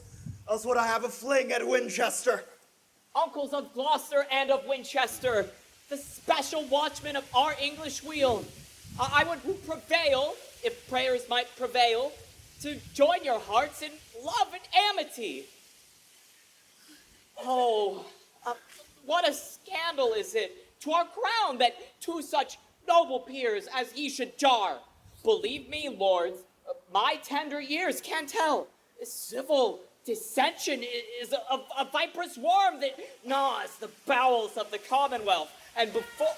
else would I have a fling at Winchester. Uncles of Gloucester and of Winchester, the special watchmen of our English weal, I would prevail, if prayers might prevail, to join your hearts in love and amity. Oh, what a scandal is it to our crown that two such noble peers as ye should jar. Believe me, lords, my tender years can tell. Civil dissension is a viperous worm that gnaws the bowels of the Commonwealth. And before...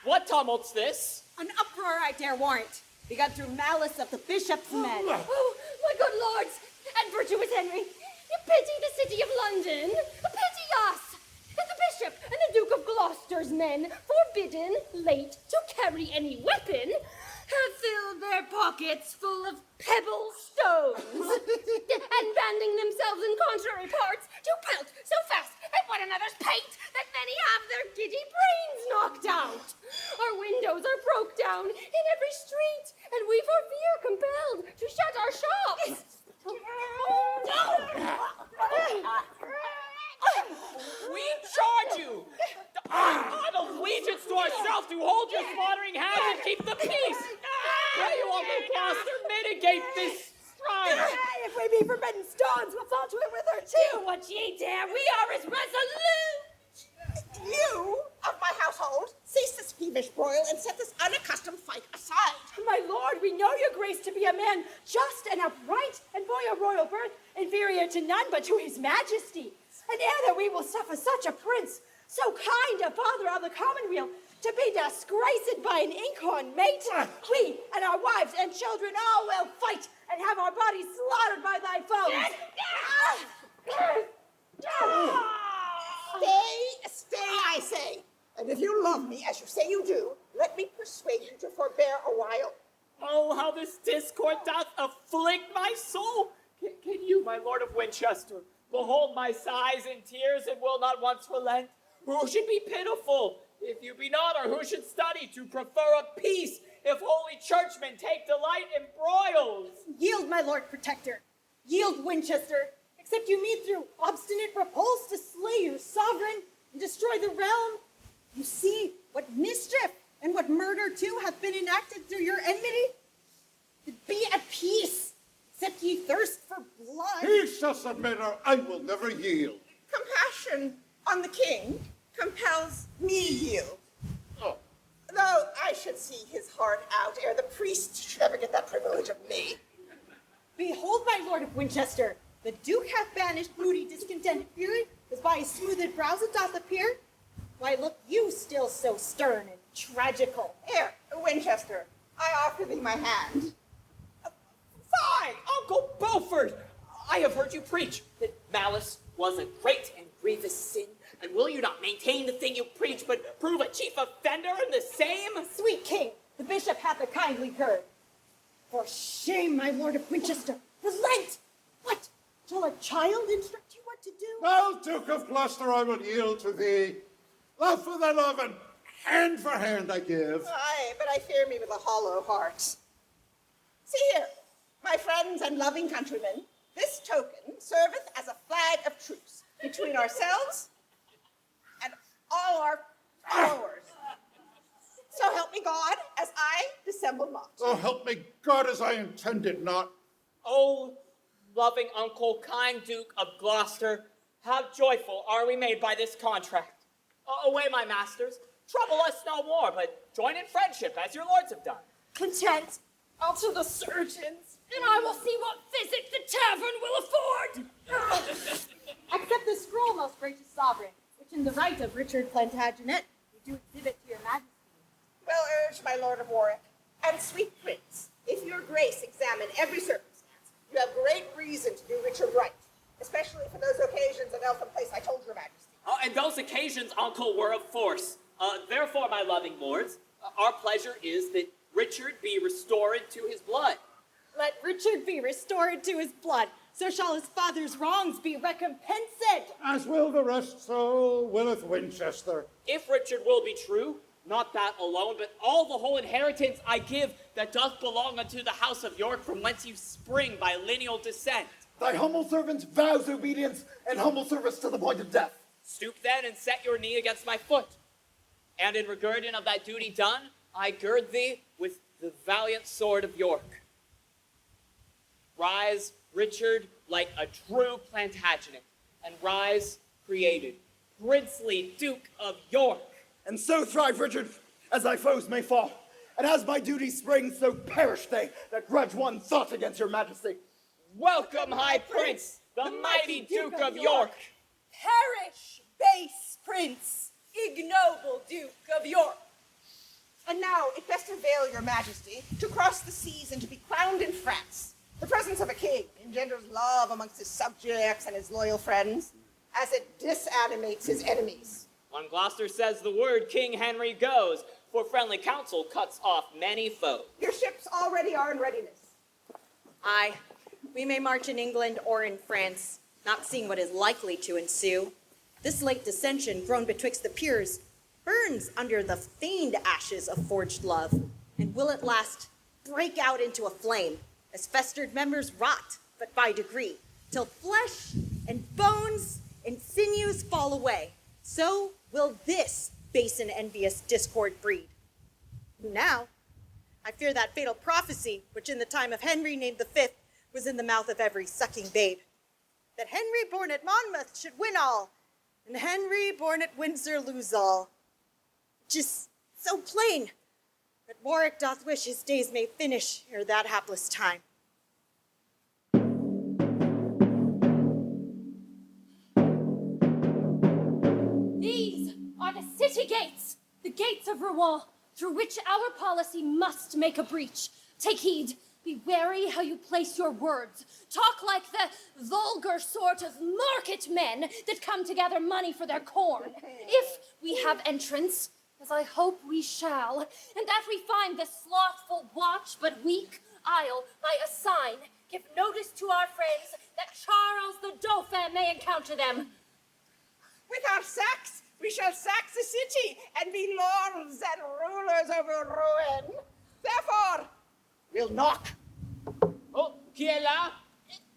What tumult's this? An uproar, I dare warrant, begun through malice of the bishop's men. Oh, my good lords, and virtuous Henry, you pity the city of London, pity us, and the bishop and the Duke of Gloucester's men, forbidden late to carry any weapon, have filled their pockets full of pebble stones, and banding themselves in contrary parts, to pelt so fast at one another's pate that many have their giddy brains knocked out. Our windows are broke down in every street, and we for fear compelled to shut our shops. We charge you, on allegiance to ourselves, to hold your slaughtering hands and keep the peace. Pray you, Uncle Gloucester, mitigate this strife. If we be forbidden stones, we'll fall to it with her too. Do what ye dare, we are as resolute. You of my household, cease this peevish broil and set this unaccustomed fight aside. My lord, we know your grace to be a man just and upright, and by a royal birth inferior to none but to his majesty. And ere that we will suffer such a prince, so kind a father of the commonweal, to be disgraced by an inkhorn mate, we and our wives and children all will fight and have our bodies slaughtered by thy foes. Stay, I say. And if you love me, as you say you do, let me persuade you to forbear a while. Oh, how this discord doth afflict my soul. Can you, my lord of Winchester, behold my sighs and tears and will not once relent? Who should be pitiful, if you be not, or who should study to prefer a peace, if holy churchmen take delight in broils? Yield, my lord protector. Yield, Winchester, except you meet through obstinate repulse to slay your sovereign and destroy the realm. You see what mischief and what murder too hath been enacted through your enmity. Be at peace, except ye thirst for blood. He shall submit, or I will never yield. Compassion on the king compels me yield. Oh. Though I should see his heart out ere the priest should ever get that privilege of me. Behold, my lord of Winchester, the duke hath banished moody, discontented fury, as by his smoothed brows it doth appear. Why look you still so stern and tragical? Here, Winchester, I offer thee my hand. Fie, Uncle Beaufort! I have heard you preach that malice was a great and grievous sin, and will you not maintain the thing you preach, but prove a chief offender in the same? Sweet king, the bishop hath a kindly heard. For shame, my lord of Winchester, relent! What? Shall a child instruct you what to do? Well, Duke of Gloucester, I will yield to thee. Love for thy love, and hand for hand I give. Aye, but I fear me with a hollow heart. See here, my friends and loving countrymen, this token serveth as a flag of truce between ourselves and all our followers. So help me God, as I dissemble not. So help me God, as I intended not. Oh, loving uncle, kind Duke of Gloucester, how joyful are we made by this contract. Away, my masters, trouble us no more, but join in friendship, as your lords have done. Content, I'll to the surgeons. And I will see what physic the tavern will afford. Accept this scroll, most gracious sovereign, which in the right of Richard Plantagenet we do exhibit to your majesty. Well urged, my lord of Warwick, and sweet prince, if your grace examine every circumstance, you have great reason to do Richard right, especially for those occasions of Eltham Place I told your majesty. And those occasions, uncle, were of force. Therefore, my loving lords, our pleasure is that Richard be restored to his blood. Let Richard be restored to his blood, so shall his father's wrongs be recompensed. As will the rest, so willeth Winchester. If Richard will be true, not that alone, but all the whole inheritance I give that doth belong unto the house of York, from whence you spring by lineal descent. Thy humble servant vows obedience and humble service to the point of death. Stoop then and set your knee against my foot. And in regarding of that duty done, I gird thee with the valiant sword of York. Rise, Richard, like a true Plantagenet, and rise, created, princely Duke of York. And so thrive, Richard, as thy foes may fall. And as my duty springs, so perish they that grudge one thought against your majesty. Welcome, High Prince, the mighty Duke of York. Perish, base prince, ignoble Duke of York. And now it best avail your majesty to cross the seas and to be crowned in France. The presence of a king engenders love amongst his subjects and his loyal friends, as it disanimates his enemies. On Gloucester says the word, King Henry goes, for friendly counsel cuts off many foes. Your ships already are in readiness. Aye, we may march in England or in France, not seeing what is likely to ensue. This late dissension grown betwixt the peers burns under the feigned ashes of forged love, and will at last break out into a flame, as festered members rot, but by degree, till flesh and bones and sinews fall away. So will this base and envious discord breed. Now, I fear that fatal prophecy, which in the time of Henry named the Fifth, was in the mouth of every sucking babe, that Henry born at Monmouth should win all, and Henry born at Windsor lose all. Just so plain that Warwick doth wish his days may finish ere that hapless time. These are the city gates, the gates of Rouen, through which our policy must make a breach. Take heed. Be wary how you place your words. Talk like the vulgar sort of market men that come to gather money for their corn. If we have entrance, as I hope we shall, and that we find the slothful watch but weak, I'll, by a sign, give notice to our friends that Charles the Dauphin may encounter them. With our sacks, we shall sack the city and be lords and rulers over Rouen. Therefore, we'll knock. Oh, qui est là?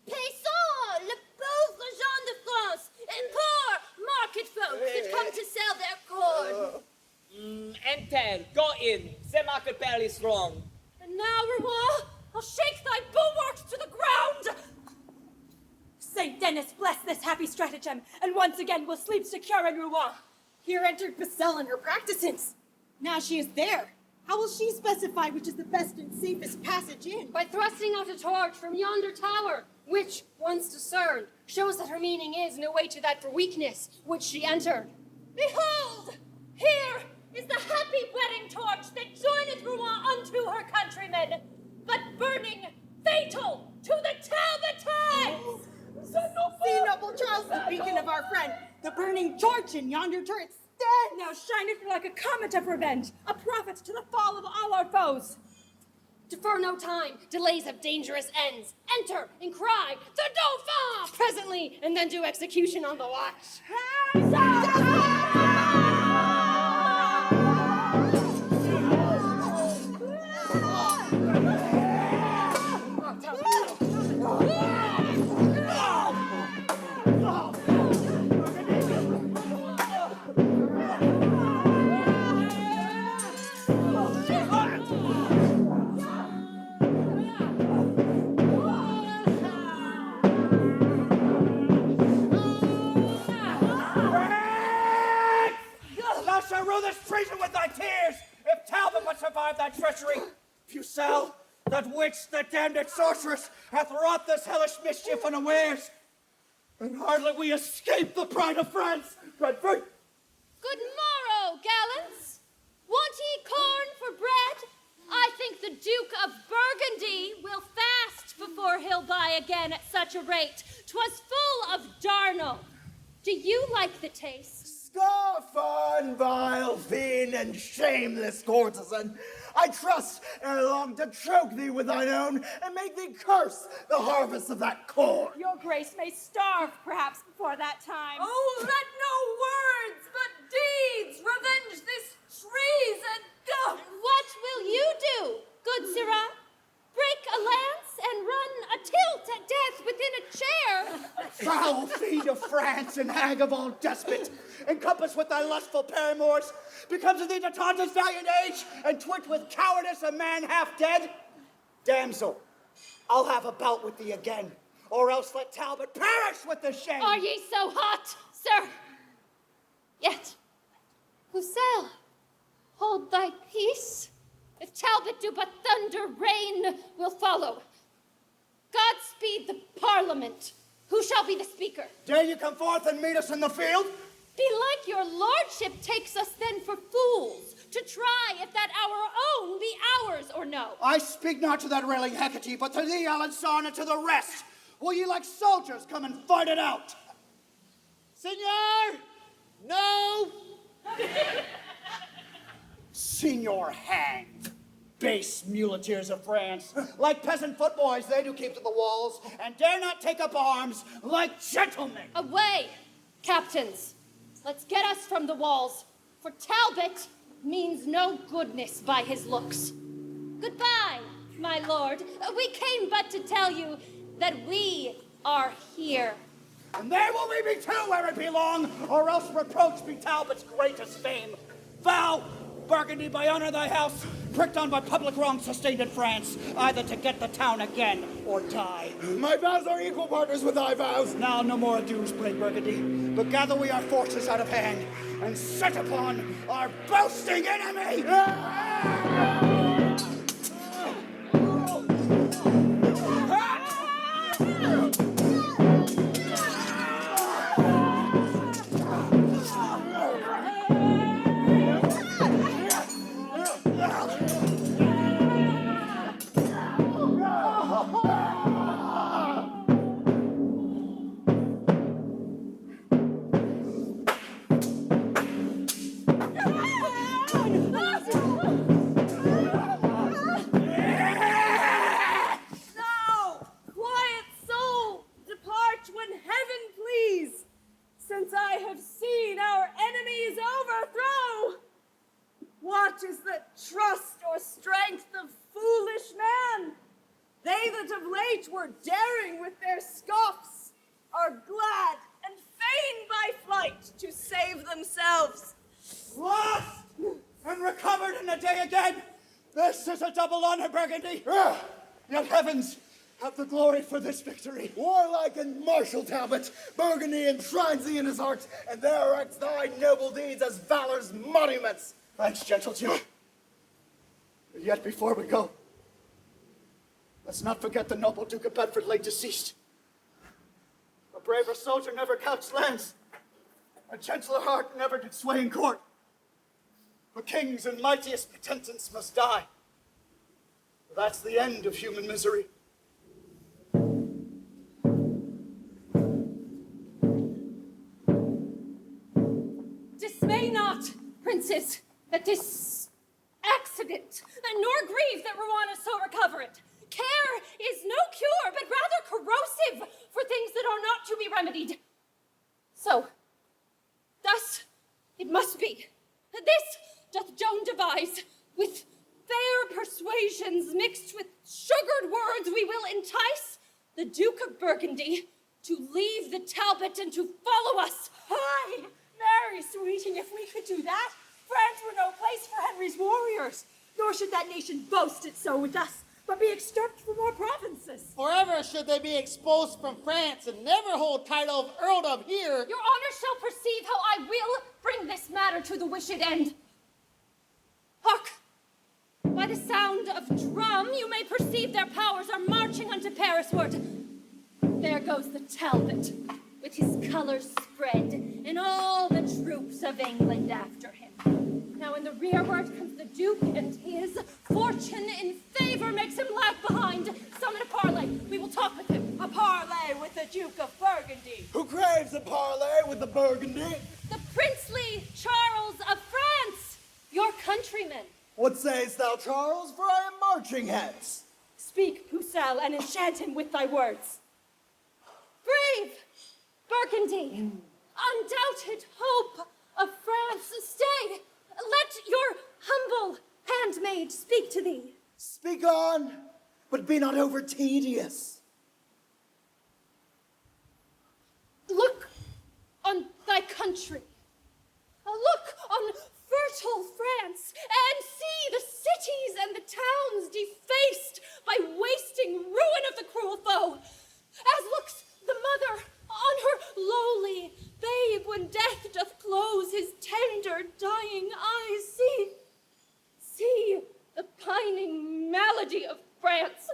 Paysan, le pauvre Jean de France, and poor market folk that come to sell their corn. Enter, go in. The market barely strong. And now, Rouen, I'll shake thy bulwarks to the ground. Saint Denis bless this happy stratagem, and once again we'll sleep secure in Rouen. Here entered Bessel and her practices. Now she is there. How will she specify which is the best and safest passage in? By thrusting out a torch from yonder tower, which, once discerned, shows that her meaning is no way to that for weakness which she entered. Behold, here is the happy wedding torch that joineth Rouen unto her countrymen, but burning fatal to the Talbot tides. See, noble Charles, the beacon of our friend, the burning torch in yonder turret stand. Now shineth like a comet of revenge, a prophet to the fall of all our foes. Defer no time, delays have dangerous ends. Enter and cry, the Dauphin! Presently, and then do execution on the watch. Thou shalt rue this treason with thy tears, if Talbot but survive thy treachery. Pucelle, that witch, that damned sorceress, hath wrought this hellish mischief unawares. And hardly we escape the pride of France. Bedford. Good morrow, gallants. Want ye corn for bread? I think the Duke of Burgundy will fast before he'll buy again at such a rate. 'Twas full of darnel. Do you like the taste? Scoffon, vile fiend, and shameless courtesan, I trust ere long to choke thee with thine own and make thee curse the harvest of that corn. Your grace may starve, perhaps, before that time. Oh, let no words but deeds revenge this treason. What will you do, good Sara? Break a lance and run a tilt at death within a chair. Foul fiend of France and hag of all despot, encompassed with thy lustful paramours, becomes of thee to taunt his valiant age, and twit with cowardice a man half dead? Damsel, I'll have a bout with thee again, or else let Talbot perish with the shame. Are ye so hot, sir? Yet, Pucelle, hold thy peace. If Talbot do but thunder, rain will follow. Godspeed the Parliament. Who shall be the speaker? Dare you come forth and meet us in the field? Belike your lordship takes us then for fools, to try if that our own be ours or no. I speak not to that railing Hecate, but to thee, Alençon, and to the rest. Will ye like soldiers come and fight it out? Senor! No! Signor hanged. Base muleteers of France. Like peasant footboys, they do keep to the walls, and dare not take up arms like gentlemen. Away, captains. Let's get us from the walls, for Talbot means no goodness by his looks. Goodbye, my lord. We came but to tell you that we are here. And there will we be too where it belong, or else reproach be Talbot's greatest fame. Thou, Burgundy, by honor thy house, pricked on by public wrong sustained in France, either to get the town again or die. My vows are equal partners with thy vows. Now no more adieus, brave Burgundy, but gather we our forces out of hand, and set upon our boasting enemy! Since I have seen our enemies overthrow, what is the trust or strength of foolish man? They that of late were daring with their scoffs are glad and fain by flight to save themselves. Lost and recovered in a day again. This is a double honor, Burgundy. Yet heavens have the glory for this victory. Warlike and martial Talbot, Burgundy enshrines thee in his heart, and there erects thy noble deeds as valor's monuments. Thanks, gentle Duke. Yet before we go, let's not forget the noble Duke of Bedford late deceased. A braver soldier never couched lands. A gentler heart never did sway in court. For kings and mightiest potentates must die. That's the end of human misery. Dismay not, princes, at this accident, nor grieve that Rowan is so recovered. Care is no cure, but rather corrosive for things that are not to be remedied. So, thus it must be. This doth Joan devise, with fair persuasions mixed with sugared words we will entice the Duke of Burgundy to leave the Talbot and to follow us. Aye, marry, sweeting, if we could do that, France were no place for Henry's warriors, nor should that nation boast it so with us, but be extirped from our provinces. Forever should they be exposed from France and never hold title of earldom here. Your honor shall perceive how I will bring this matter to the wished end. Hark! By the sound of drum, you may perceive their powers are marching unto Parisward. There goes the Talbot, with his colors spread, and all the troops of England after him. Now in the rearward comes the Duke, and his fortune in favor makes him lag behind. Summon a parley. We will talk with him. A parley with the Duke of Burgundy. Who craves a parley with the Burgundy? The princely Charles of France, your countryman. What sayest thou, Charles? For I am marching hence. Speak, Pucelle, and enchant him with thy words. Brave Burgundy, undoubted hope of France, stay. Let your humble handmaid speak to thee. Speak on, but be not over tedious. Look on thy country. Look on fertile France, and see the cities and the towns defaced by wasting ruin of the cruel foe, as looks the mother on her lowly babe when death doth close his tender dying eyes. See the pining malady of France.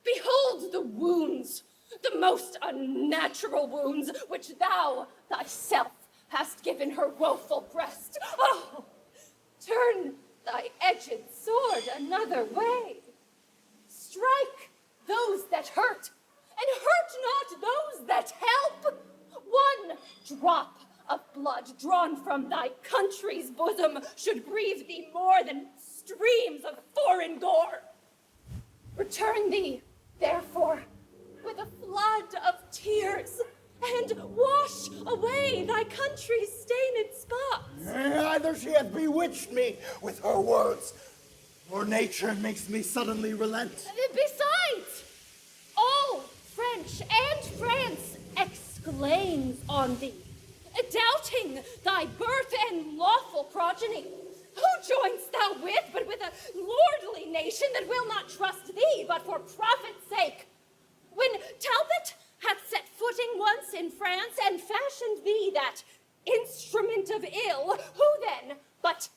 Behold the wounds, the most unnatural wounds, which thou thyself hast given her woeful breast. Oh, turn thy edged sword another way. Strike those that hurt, and hurt not those that help. One drop of blood drawn from thy country's bosom should grieve thee more than streams of foreign gore. Return thee, therefore, with a flood of tears, and wash away thy country's stained spots. Either she hath bewitched me with her words, or nature makes me suddenly relent. Besides, all French and France exclaims on thee, doubting thy birth and lawful progeny. Who joinst thou with, but with a lordly nation that will not trust thee, but for profit's sake? When Talbot hath set footing once in France, and fashioned thee that instrument of ill, who then but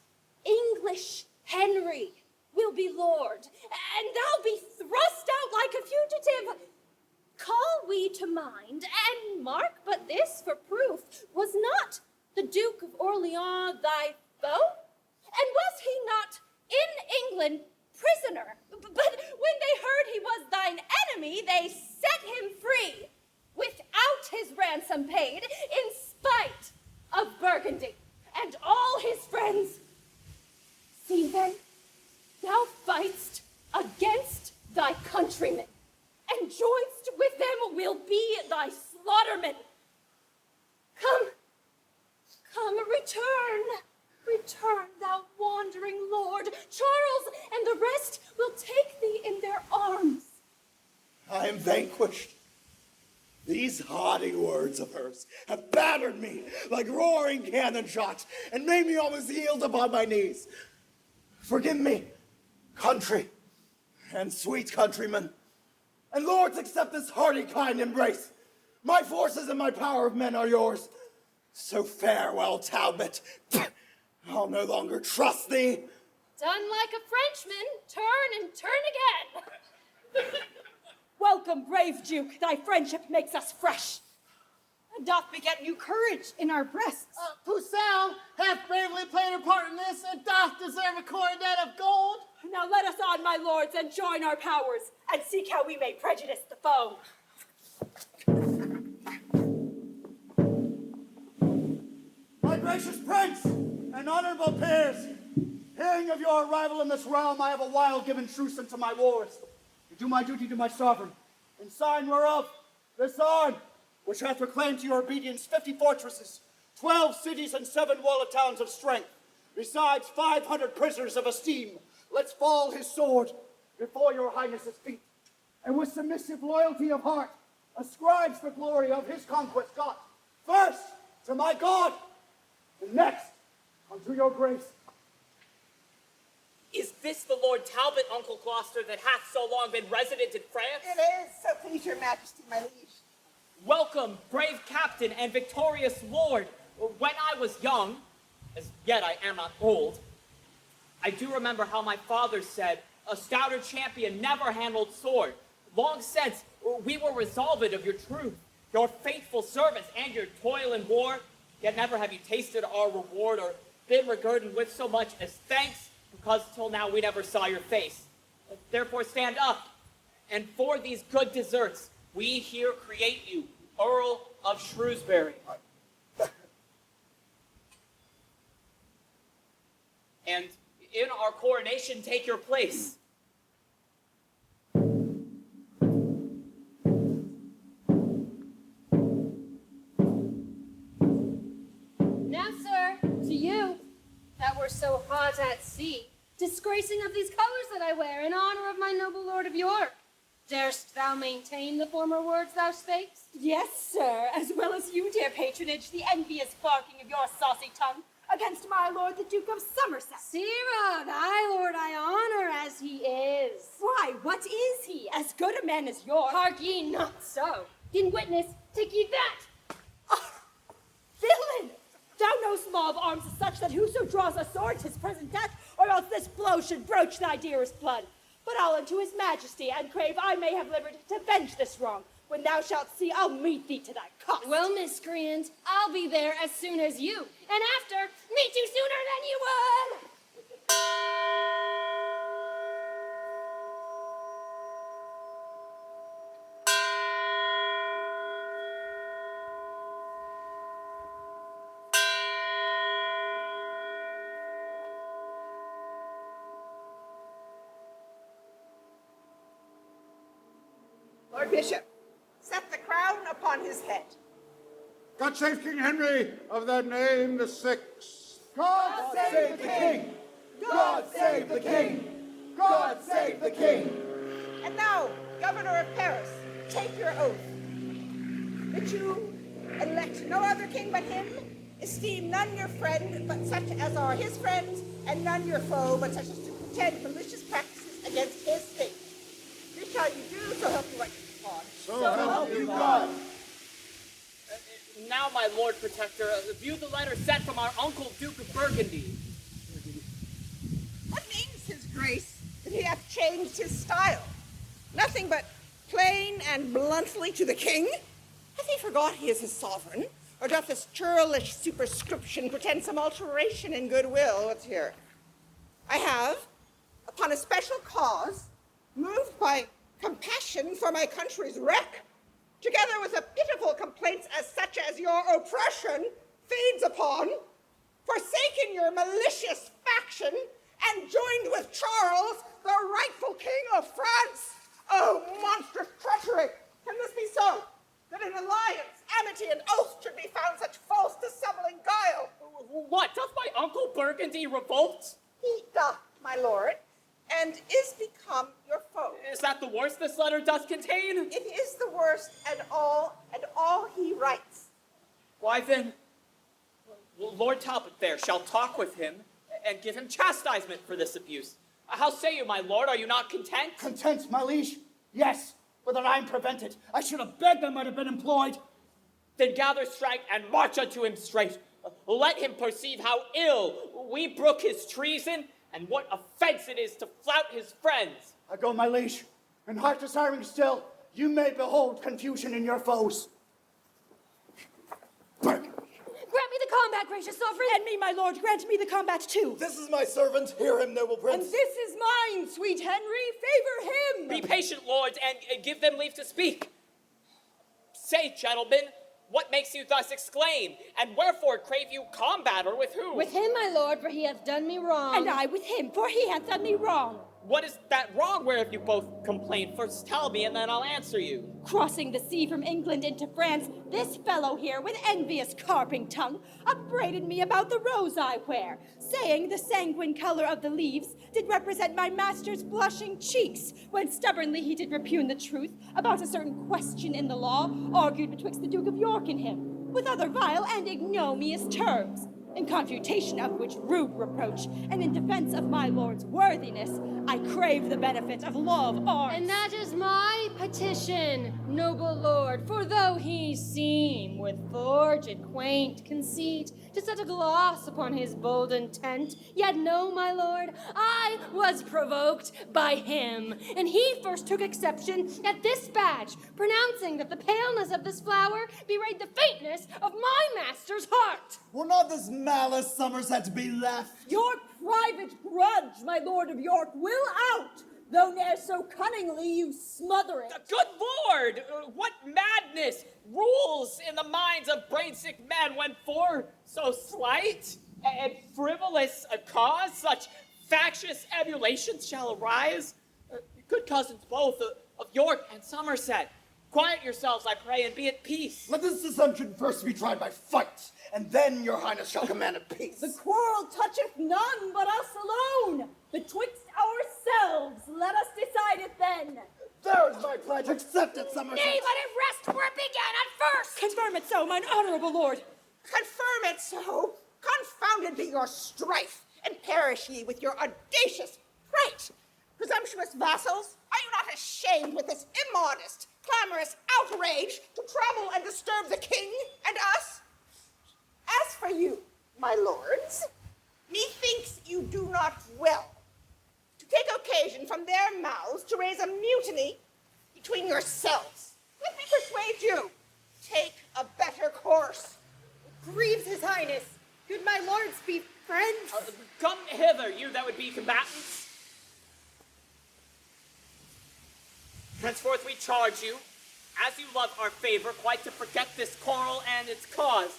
English Henry will be lord, and thou be thrust out like a fugitive? Call we to mind, and mark but this for proof, was not the Duke of Orleans thy foe? And was he not in England prisoner? But when they heard he was thine enemy, they set him free, without his ransom paid, in spite of Burgundy and all his friends. See then, thou fightst against thy countrymen, and joinst with them will be thy slaughtermen. Come, return, thou wandering lord. Charles and the rest will take thee in their arms. I am vanquished. These haughty words of hers have battered me like roaring cannon shots and made me almost yield upon my knees. Forgive me, country and sweet countrymen, and lords, accept this hearty kind embrace. My forces and my power of men are yours. So farewell, Talbot. I'll no longer trust thee. Done like a Frenchman, turn and turn again. Welcome, brave Duke. Thy friendship makes us fresh, and doth beget new courage in our breasts. Pucelle hath bravely played her part in this, and doth deserve a coronet of gold. Now let us on, my lords, and join our powers, and seek how we may prejudice the foe. My gracious prince and honorable peers, hearing of your arrival in this realm, I have a while given truce unto my wars, to do my duty to my sovereign, in sign whereof this arm, which hath proclaimed to your obedience 50 fortresses, 12 cities, and 7 walled towns of strength, besides 500 prisoners of esteem, lets fall his sword before your highness's feet, and with submissive loyalty of heart ascribes the glory of his conquest got, first to my God, and next unto your grace. Is this the Lord Talbot, Uncle Gloucester, that hath so long been resident in France? It is, so please your majesty, my liege. Welcome, brave captain and victorious lord. When I was young, as yet I am not old, I do remember how my father said, a stouter champion never handled sword. Long since, we were resolved of your truth, your faithful service, and your toil in war, yet never have you tasted our reward or been regarded with so much as thanks, because till now we never saw your face. Therefore stand up, and for these good deserts, we here create you Earl of Shrewsbury. And in our coronation, take your place. Now, sir, to you, that were so hot at sea, disgracing of these colors that I wear in honor of my noble lord of York. Darest thou maintain the former words thou spakest? Yes, sir, as well as you, dear patronage, the envious barking of your saucy tongue against my lord the Duke of Somerset. Sirrah, thy lord I honor as he is. Why, what is he? As good a man as yours. Hark ye not so. In witness, take ye that. Villain! Thou know'st law of arms is such that whoso draws a sword 'tis present death, or else this blow should broach thy dearest blood. But I'll unto his majesty and crave I may have liberty to avenge this wrong. When thou shalt see, I'll meet thee to thy cost. Well, miscreant, I'll be there as soon as you, and after, meet you sooner than you would. Lord Bishop, set the crown upon his head. God save King Henry of that name the sixth. God save the king! God save the king! God save the king! And now, Governor of Paris, take your oath that you elect no other king but him, esteem none your friend but such as are his friends, and none your foe but such as to pretend malicious practices against his state. This shall you do, so help you God. So help you God. Now, my Lord Protector, view the letter sent from our uncle, Duke of Burgundy. What means his grace that he hath changed his style? Nothing but plain and bluntly to the king? Hath he forgot he is his sovereign? Or doth this churlish superscription pretend some alteration in goodwill? Let's hear it. I have, upon a special cause, moved by compassion for my country's wreck, together with a pitiful complaints as such as your oppression feeds upon, forsaken your malicious faction, and joined with Charles, the rightful king of France. Oh, monstrous treachery! Can this be so? That in alliance, amity, and oath should be found such false dissembling guile? What, doth my uncle Burgundy revolt? He doth, my lord, and is become your foe. Is that the worst this letter doth contain? It is the worst, and all he writes. Why then, Lord Talbot there shall talk with him and give him chastisement for this abuse. How say you, my lord? Are you not content? Content, my liege? Yes, but that I'm prevented. I should have begged I might have been employed. Then gather strength and march unto him straight. Let him perceive how ill we brook his treason, and what offense it is to flout his friends. I go, my liege, and heart desiring still, you may behold confusion in your foes. Grant me the combat, gracious sovereign. And me, my lord, grant me the combat too. This is my servant. Hear him, noble prince. And this is mine, sweet Henry. Favor him. Be patient, lords, and give them leave to speak. Say, gentlemen, what makes you thus exclaim? And wherefore crave you combat, or with who? With him, my lord, for he hath done me wrong. And I with him, for he hath done me wrong. What is that wrong whereof you both complain? First tell me, and then I'll answer you. Crossing the sea from England into France, this fellow here with envious carping tongue upbraided me about the rose I wear, saying the sanguine color of the leaves did represent my master's blushing cheeks, when stubbornly he did repugn the truth about a certain question in the law, argued betwixt the Duke of York and him, with other vile and ignominious terms. In confutation of which rude reproach, and in defense of my lord's worthiness, I crave the benefit of law of arms. And that is my petition, noble lord, for though he seem with forged quaint conceit to set a gloss upon his bold intent, yet know, my lord, I was provoked by him, and he first took exception at this badge, pronouncing that the paleness of this flower bewrayed the faintness of my master's heart. Will not this malice Somerset be left? Your private grudge, my lord of York, will out, though ne'er so cunningly you smother it. Good lord! What madness rules in the minds of brain-sick men when for so slight and frivolous a cause such factious emulations shall arise? Good cousins both of York and Somerset, quiet yourselves, I pray, and be at peace. Let this dissension first be tried by fight, and then your highness shall command a peace. The quarrel toucheth none but us alone. Betwixt ourselves, let us decide it then. There is my pledge. Accept it, Somerset. Nay, let it rest where it began at first. Confirm it so, mine honorable lord. Confirm it so. Confounded be your strife, and perish ye with your audacious prate. Presumptuous vassals, are you not ashamed with this immodest, clamorous outrage to trouble and disturb the king and us? As for you, my lords, methinks you do not well to take occasion from their mouths to raise a mutiny between yourselves. Let me persuade you, take a better course. Grieves his highness. Could my lords be friends? Come hither, you that would be combatants. Henceforth we charge you, as you love our favor, quite to forget this quarrel and its cause.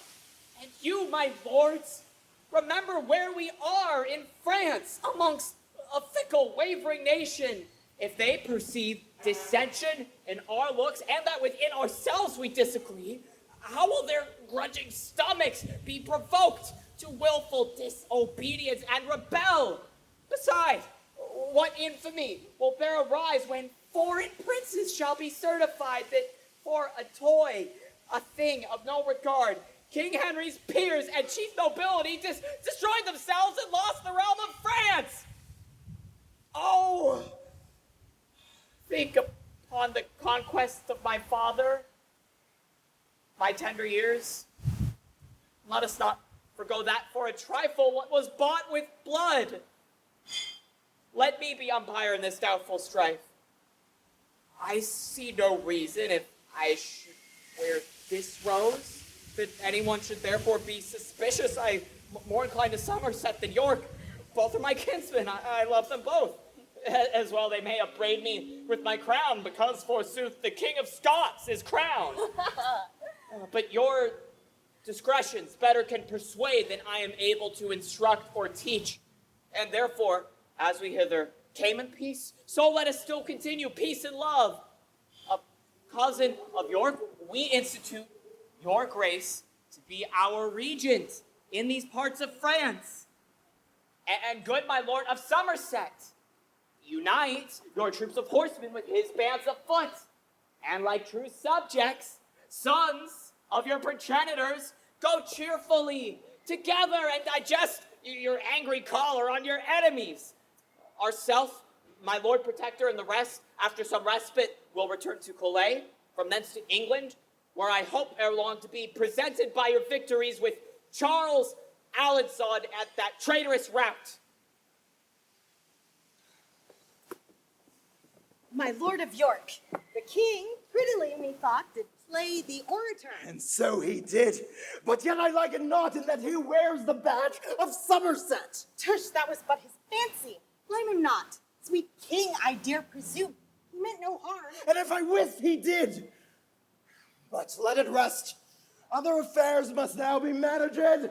And you, my lords, remember where we are in France, amongst a fickle, wavering nation. If they perceive dissension in our looks, and that within ourselves we disagree, how will their grudging stomachs be provoked to willful disobedience and rebel? Besides, what infamy will there arise when foreign princes shall be certified that for a toy, a thing of no regard, King Henry's peers and chief nobility destroyed themselves and lost the realm of France? Oh, think upon the conquest of my father, my tender years. Let us not forgo that for a trifle what was bought with blood. Let me be umpire in this doubtful strife. I see no reason, if I should wear this rose, that anyone should therefore be suspicious. I'm more inclined to Somerset than York. Both are my kinsmen. I love them both. As well they may upbraid me with my crown, because forsooth the King of Scots is crowned. But your discretions better can persuade than I am able to instruct or teach. And therefore, as we hither came in peace, so let us still continue peace and love. A cousin of York, we institute your grace to be our regent in these parts of France. And good my lord of Somerset, unite your troops of horsemen with his bands of foot. And like true subjects, sons of your progenitors, go cheerfully together and digest your angry choler on your enemies. Ourself, my lord protector, and the rest, after some respite, will return to Calais, from thence to England, where I hope ere long to be presented by your victories with Charles Alençon at that traitorous rout. My lord of York, the king, prettily methought, did play the orator. And so he did. But yet I like it not in that he wears the badge of Somerset. Tush, that was but his fancy. Blame him not. Sweet king, I dare presume, he meant no harm. And if I wist he did. But let it rest. Other affairs must now be managed.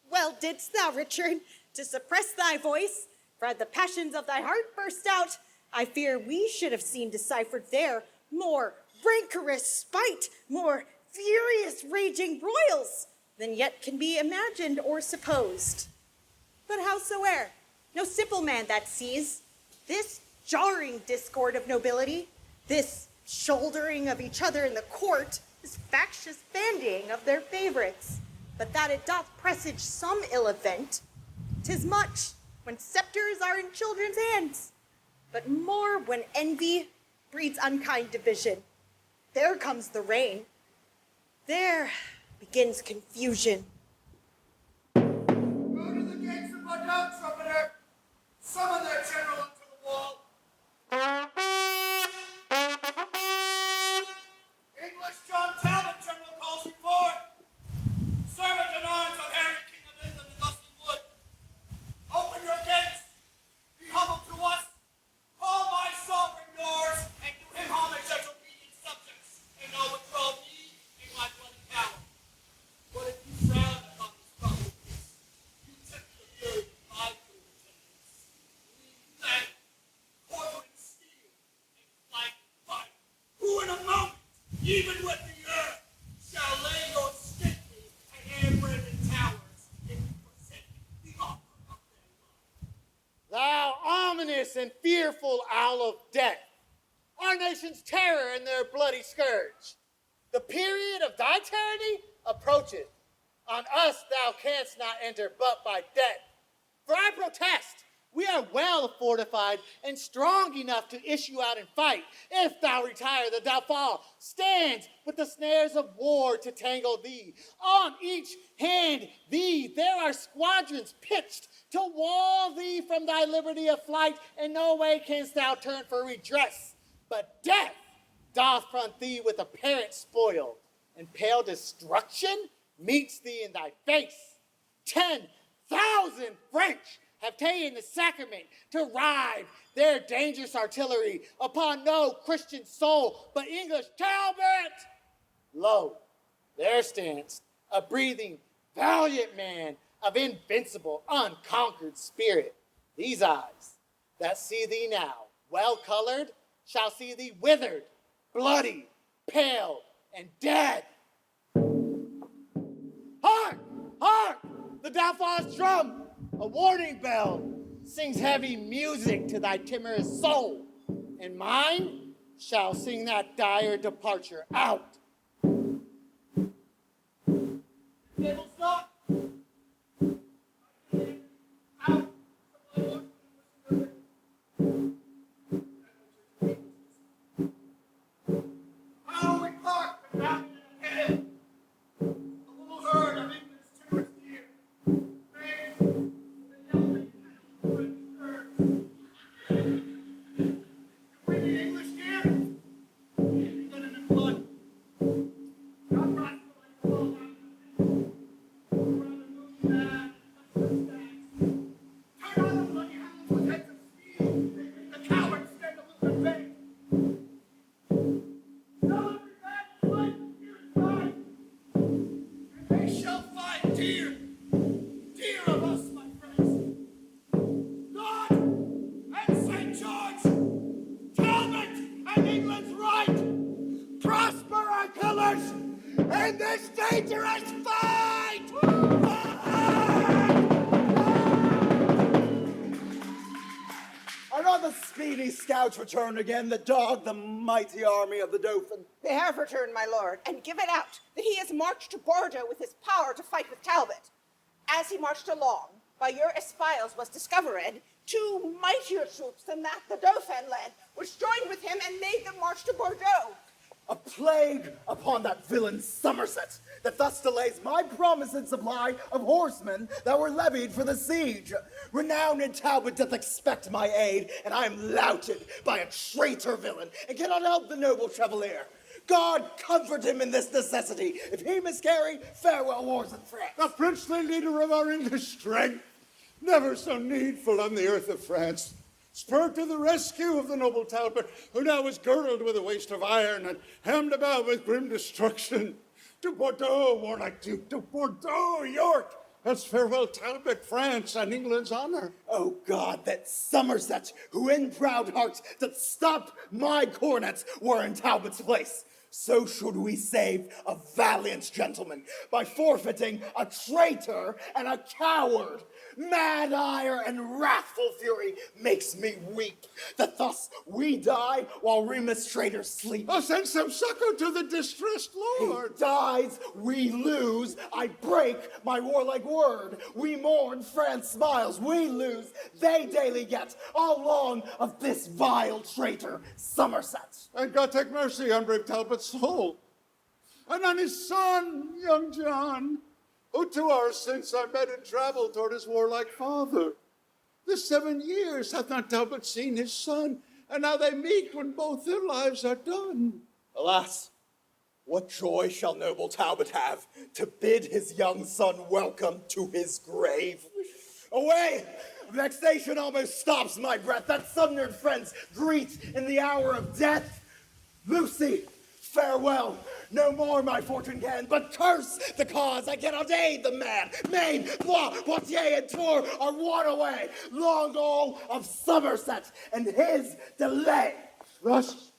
Well didst thou, Richard, to suppress thy voice, for had the passions of thy heart burst out, I fear we should have seen deciphered there more rancorous spite, more furious raging broils, than yet can be imagined or supposed. But howsoe'er, no simple man that sees this jarring discord of nobility, this shouldering of each other in the court, this factious bandying of their favorites, but that it doth presage some ill event. 'Tis much when scepters are in children's hands, but more when envy breeds unkind division. There comes the reign. There begins confusion. Go to the gates and look out, trumpeter. Summon their general up to the wall. English John Talbot, general, calls you forward. Servant in arms of Harry, King of England and Lesley Wood. Open your gates. Be humble to us. Call my sovereign yours, and do him homage as obedient subjects, and know what dwell me in my bloody power. But if you frown upon this troubled peace, you tempt the fury of my cruel attendants. Leave then, quivering steel, and flanking fire, who in a moment, even with the earth, shall lay your stately and air-branded towers, if you forsake the offer of their love. Thou ominous and fearful owl of death, nation's terror and their bloody scourge. The period of thy tyranny approacheth. On us thou canst not enter but by death. For I protest, we are well fortified and strong enough to issue out and fight. If thou retire, that thou fall, stands with the snares of war to tangle thee. On each hand thee there are squadrons pitched to wall thee from thy liberty of flight, and no way canst thou turn for redress. But death doth front thee with apparent spoil, and pale destruction meets thee in thy face. 10,000 French have taken the sacrament to ride their dangerous artillery upon no Christian soul but English Talbot. Lo, there stands a breathing, valiant man of invincible, unconquered spirit. These eyes that see thee now, well colored, shall see thee withered, bloody, pale, and dead. Hark! Hark! The Dauphin's drum! A warning bell sings heavy music to thy timorous soul, and mine shall sing that dire departure out. Table stop! Out! Warwick Park, without a head. A little herd of England's timorous deer. Bring the English deer. England in blood. God rest the life of all turn on the bloody hounds with heads of steel. The cowards stand a little bit. They shall find dear of us, my friends. God and St. George, Talbot and England's right, prosper our colors in this dangerous fight! Are not the speedy scouts returned again that dogged the mighty army of the Dauphin? They have returned, my lord, and given out that he has marched to Bordeaux with his power to fight with Talbot. As he marched along, by your espials was discovered 2 mightier troops than that the Dauphin led, which joined with him and made them march to Bordeaux. A plague upon that villain Somerset, that thus delays my promised supply of horsemen that were levied for the siege. Renowned Talbot doth expect my aid, and I am louted by a traitor villain, and cannot help the noble Chevalier. God comfort him in this necessity. If he miscarry, farewell wars and France. The princely leader of our English strength, never so needful on the earth of France, spurred to the rescue of the noble Talbot, who now is girdled with a waist of iron and hemmed about with grim destruction. To Bordeaux, warlike Duke, to Bordeaux, York, as farewell Talbot, France, and England's honor. Oh God, that Somerset, who in proud heart that stopped my cornets, were in Talbot's place. So should we save a valiant gentleman by forfeiting a traitor and a coward. Mad ire and wrathful fury makes me weep, that thus we die while Remus traitors sleep. Oh, send some succor to the distressed lord. He dies, we lose, I break my warlike word. We mourn, France smiles, we lose, they daily get, all long of this vile traitor, Somerset. And God take mercy on brave Talbot's soul, and on his son, young John, who 2 hours since I met in travel toward his warlike father. This 7 years hath not Talbot seen his son, and now they meet when both their lives are done. Alas, what joy shall noble Talbot have to bid his young son welcome to his grave? Away! Vexation almost stops my breath. That sundered friends greet in the hour of death. Lucy, farewell. No more my fortune can, but curse the cause. I cannot aid the man. Maine, Blois, Poitiers, and Tours are worn away. Long all of Somerset and his delay. Thus,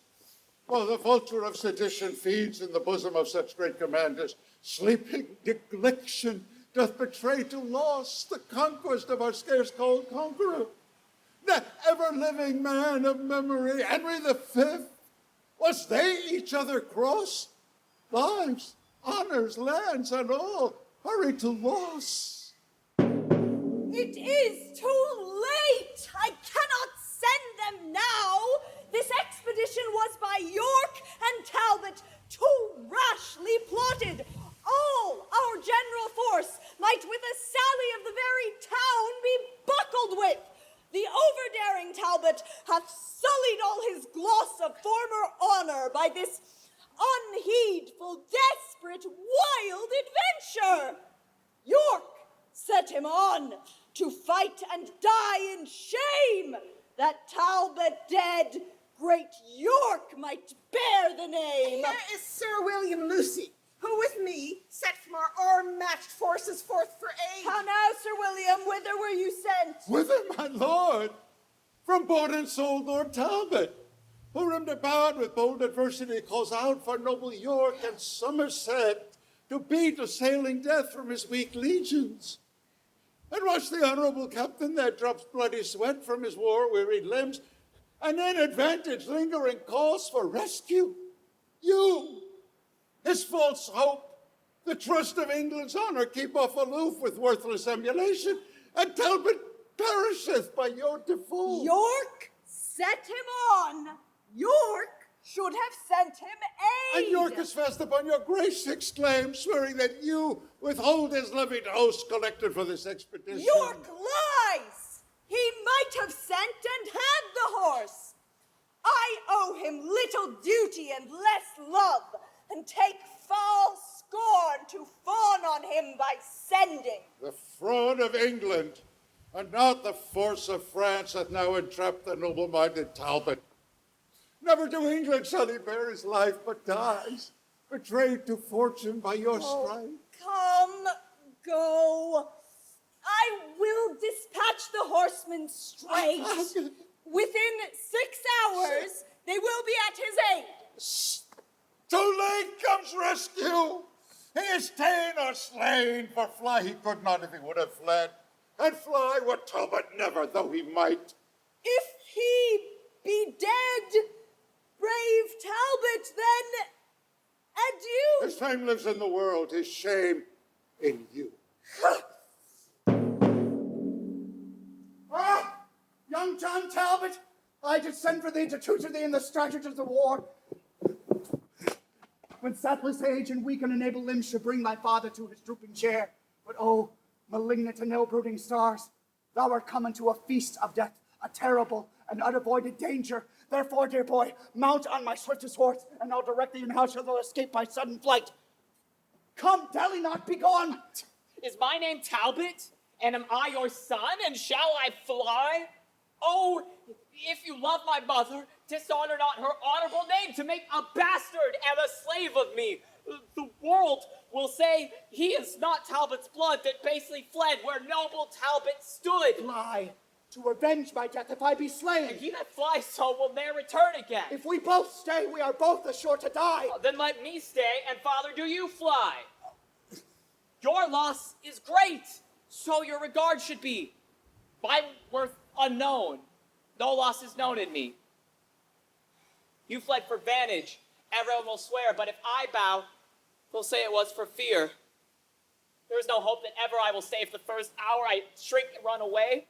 while the vulture of sedition feeds in the bosom of such great commanders, sleeping neglection doth betray to loss the conquest of our scarce called conqueror. That ever-living man of memory, Henry V, Was they each other cross? Lives, honors, lands, and all hurried to loss. It is too late! I cannot send them now! This expedition was by York and Talbot too rashly plotted. All our general force might with a sally of the very town be buckled with. The overdaring Talbot hath sullied all his gloss of former honor by this unheedful, desperate, wild adventure. York set him on to fight and die in shame, that Talbot dead, great York might bear the name. Here is Sir William Lucy, who with me set from our arm-matched forces forth for aid. How now, Sir William, whither were you sent? Whither, my lord? From bought and sold Lord Talbot, who rimmed about with bold adversity calls out for noble York and Somerset to beat assailing death from his weak legions. And watch the honorable captain there drops bloody sweat from his war-wearied limbs, and in advantage lingering calls for rescue. You, his false hope, the trust of England's honor, keep off aloof with worthless emulation, and Talbot perisheth by your default. York set him on. York should have sent him aid. And York is fast upon your grace, exclaimed, swearing that you withhold his levied host collected for this expedition. York lies! He might have sent and had the horse. I owe him little duty and less love, and take foul scorn to fawn on him by sending. The fraud of England, and not the force of France, hath now entrapped the noble-minded Talbot. Never to England shall he bear his life, but dies, betrayed to fortune by your strife. Come, go. I will dispatch the horsemen straight. Within 6 hours, they will be at his aid. Too late comes rescue. He is ta'en or slain, for fly he could not if he would have fled, and fly would Talbot never, though he might. If he be dead, brave Talbot, then adieu. His fame lives in the world, his shame in you. Young John Talbot, I did send for thee to tutor thee in the stratagems of the war. When sapless age and weak and unable limbs should bring thy father to his drooping chair. But oh, malignant and ill-brooding stars, thou art come unto a feast of death, a terrible and unavoided danger. Therefore, dear boy, mount on my swiftest horse, and I'll direct thee in how shalt thou escape by sudden flight. Come, dally not, be gone. Is my name Talbot? And am I your son? And shall I fly? Oh, if you love my mother, dishonor not her honorable name to make a bastard and a slave of me. The world will say he is not Talbot's blood that basely fled where noble Talbot stood. Fly, to avenge my death if I be slain. And he that flies so will ne'er return again. If we both stay, we are both assured to die. Then let me stay, and father, do you fly. Your loss is great, so your regard should be. My worth unknown, no loss is known in me. You fled for vantage, everyone will swear, but if I bow, they'll say it was for fear. There is no hope that ever I will save the first hour I shrink and run away.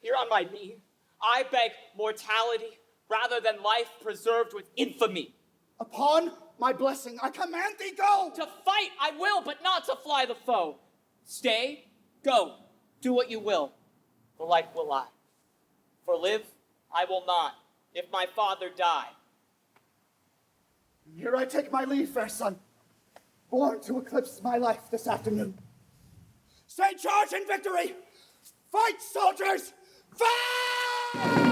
Here on my knee, I beg mortality rather than life preserved with infamy. Upon my blessing, I command thee go! To fight I will, but not to fly the foe. Stay, go, do what you will. For life will I. For live I will not, if my father die. Here I take my leave, fair son, born to eclipse my life this afternoon. Say charge in victory! Fight, soldiers! Fight!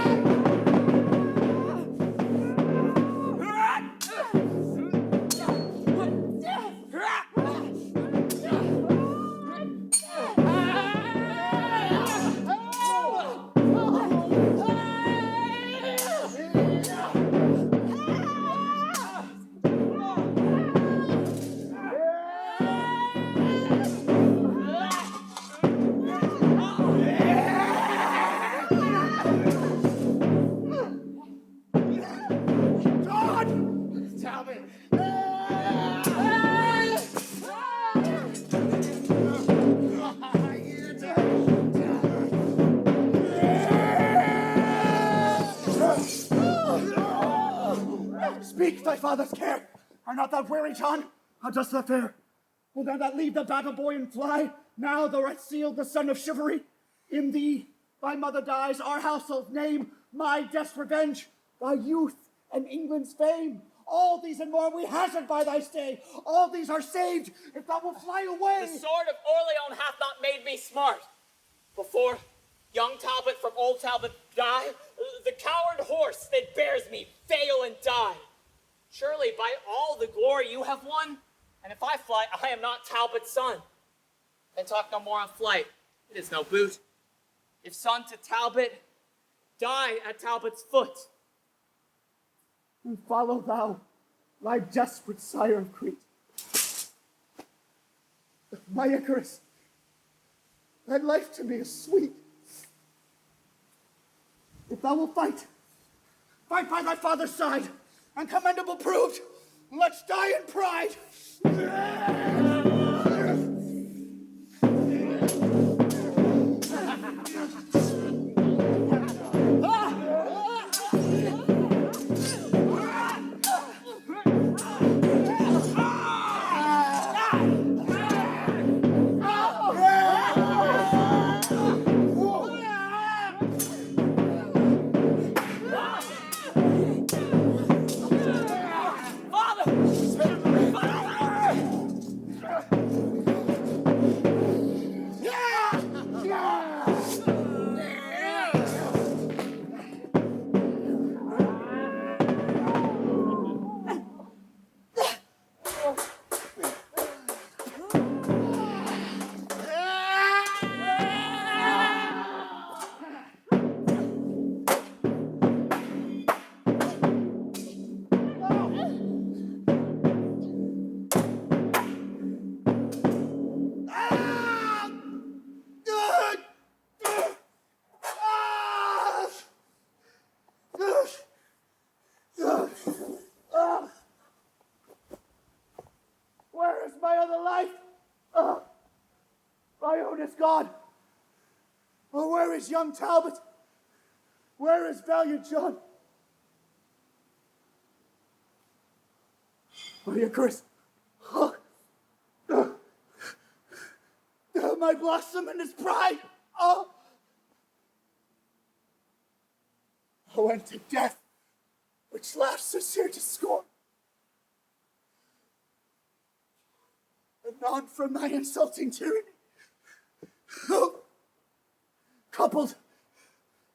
father's care. Are not thou weary, John? How dost thou fare? Will thou not leave the battle boy and fly? Now thou art sealed the son of chivalry. In thee thy mother dies, our household name, my death's revenge, thy youth and England's fame. All these and more we hazard by thy stay. All these are saved if thou wilt fly away. The sword of Orleans hath not made me smart. Before young Talbot from old Talbot die, the coward horse that bears me fail and die. Surely by all the glory you have won, and if I fly, I am not Talbot's son. Then talk no more on flight. It is no boot. If son to Talbot, die at Talbot's foot. And follow thou thy desperate sire of Crete. My Icarus, thy life to me is sweet. If thou wilt fight, fight by thy father's side, and commendable proved, let's die in pride. God? Or where is young Talbot? Where is valiant Joan? Oh, Icarus. Oh. My blossom and his pride. Oh. I went to death, which laughs us here to scorn. Anon from thy insulting tyranny, coupled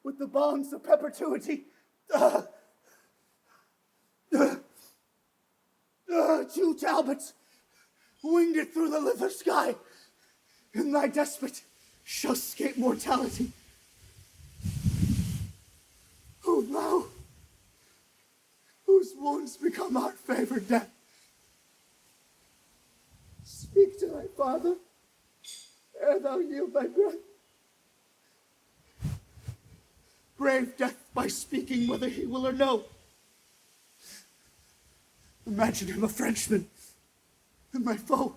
with the bonds of perpetuity, two Talbots winged it through the liver sky, and thy despot shall escape mortality. Who thou, whose wounds become our favored death, speak to thy father, ere thou yield thy breath. Brave death by speaking whether he will or no. Imagine him a Frenchman, and my foe.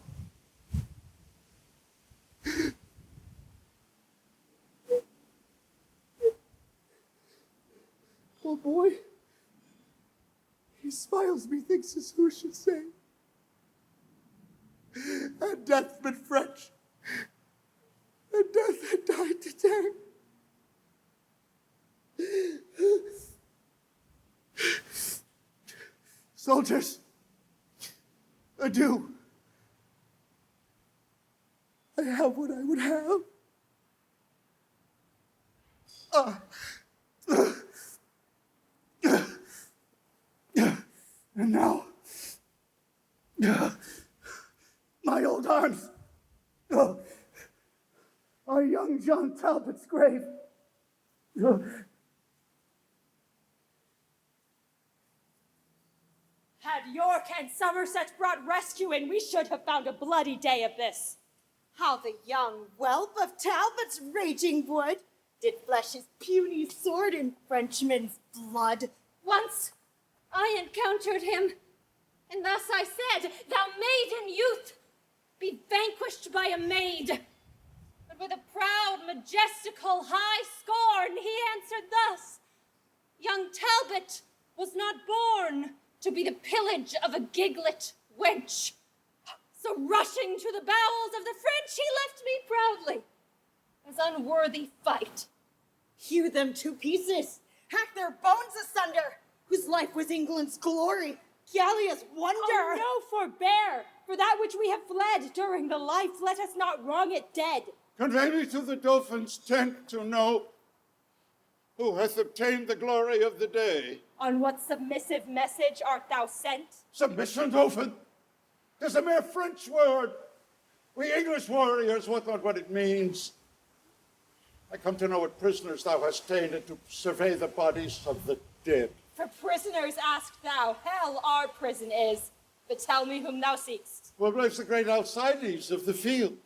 Poor boy, he smiles, methinks, as who should say, had death been French, and death had died to tarry. Soldiers, adieu. I have what I would have. And now, my old arms, our young John Talbot's grave. Had York and Somerset brought rescue in, we should have found a bloody day of this. How the young whelp of Talbot's raging wood did flesh his puny sword in Frenchman's blood. Once I encountered him, and thus I said, "Thou maiden youth, be vanquished by a maid." But with a proud, majestical, high scorn, he answered thus, "Young Talbot was not born to be the pillage of a giglet wench. So rushing to the bowels of the French, he left me proudly, as unworthy fight. Hew them to pieces, hack their bones asunder, whose life was England's glory, Gallia's wonder. Oh, no, forbear! For that which we have fled during the life, let us not wrong it dead. Convey me to the Dauphin's tent to know who hath obtained the glory of the day. On what submissive message art thou sent? Submission, Dauphin? 'Tis a mere French word. We English warriors wot not what it means. I come to know what prisoners thou hast ta'en, and to survey the bodies of the dead. For prisoners ask thou, hell our prison is. But tell me whom thou seekst. Well, lives the great Alcides of the field,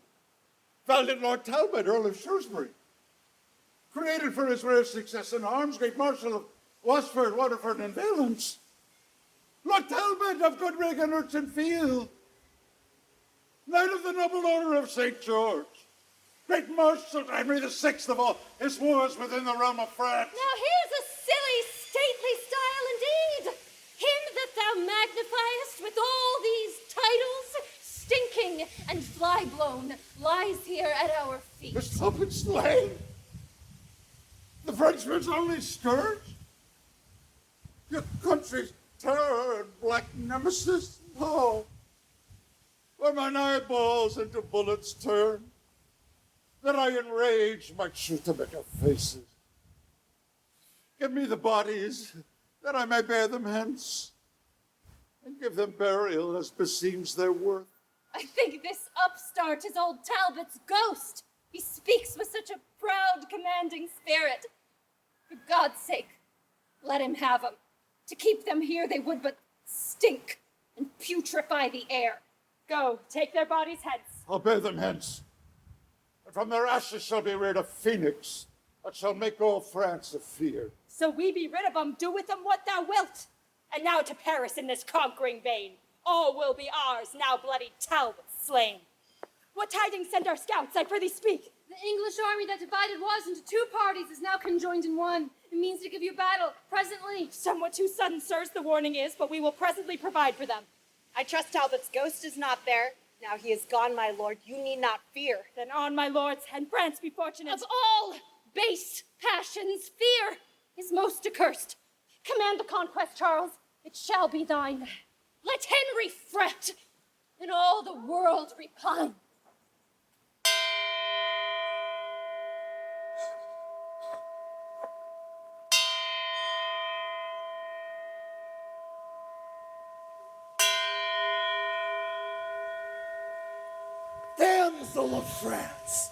valiant Lord Talbot, Earl of Shrewsbury, created for his rare success in arms, great Marshal of Wasford, Waterford, and Valence. Lord Talbot of good rig and urchin field, Knight of the Noble Order of St. George, great Marshal Henry the Sixth of all his wars within the realm of France. Now here's a silly, stately style indeed. Him that thou magnifiest with all these titles, stinking and fly-blown, lies here at our feet. Is Talbot slain? The Frenchman's only scourge? Your country's terror and black nemesis? No. Where mine eyeballs into bullets turn, that I in rage might shoot them at your faces. Give me the bodies, that I may bear them hence, and give them burial as beseems their worth. I think this upstart is old Talbot's ghost. He speaks with such a proud, commanding spirit. For God's sake, let him have them. To keep them here, they would but stink and putrefy the air. Go, take their bodies hence. I'll bear them hence, and from their ashes shall be reared a phoenix that shall make all France afeard. So we be rid of them, do with them what thou wilt. And now to Paris in this conquering vein. All will be ours, now bloody Talbot slain. What tidings send our scouts, I prithee speak? The English army that divided was into two parties is now conjoined in one. It means to give you battle, presently. Somewhat too sudden, sirs, the warning is, but we will presently provide for them. I trust Talbot's ghost is not there. Now he is gone, my lord. You need not fear. Then on, my lords, and France be fortunate. Of all base passions, fear is most accursed. Command the conquest, Charles. It shall be thine. Let Henry fret, and all the world repine. Damsel of France,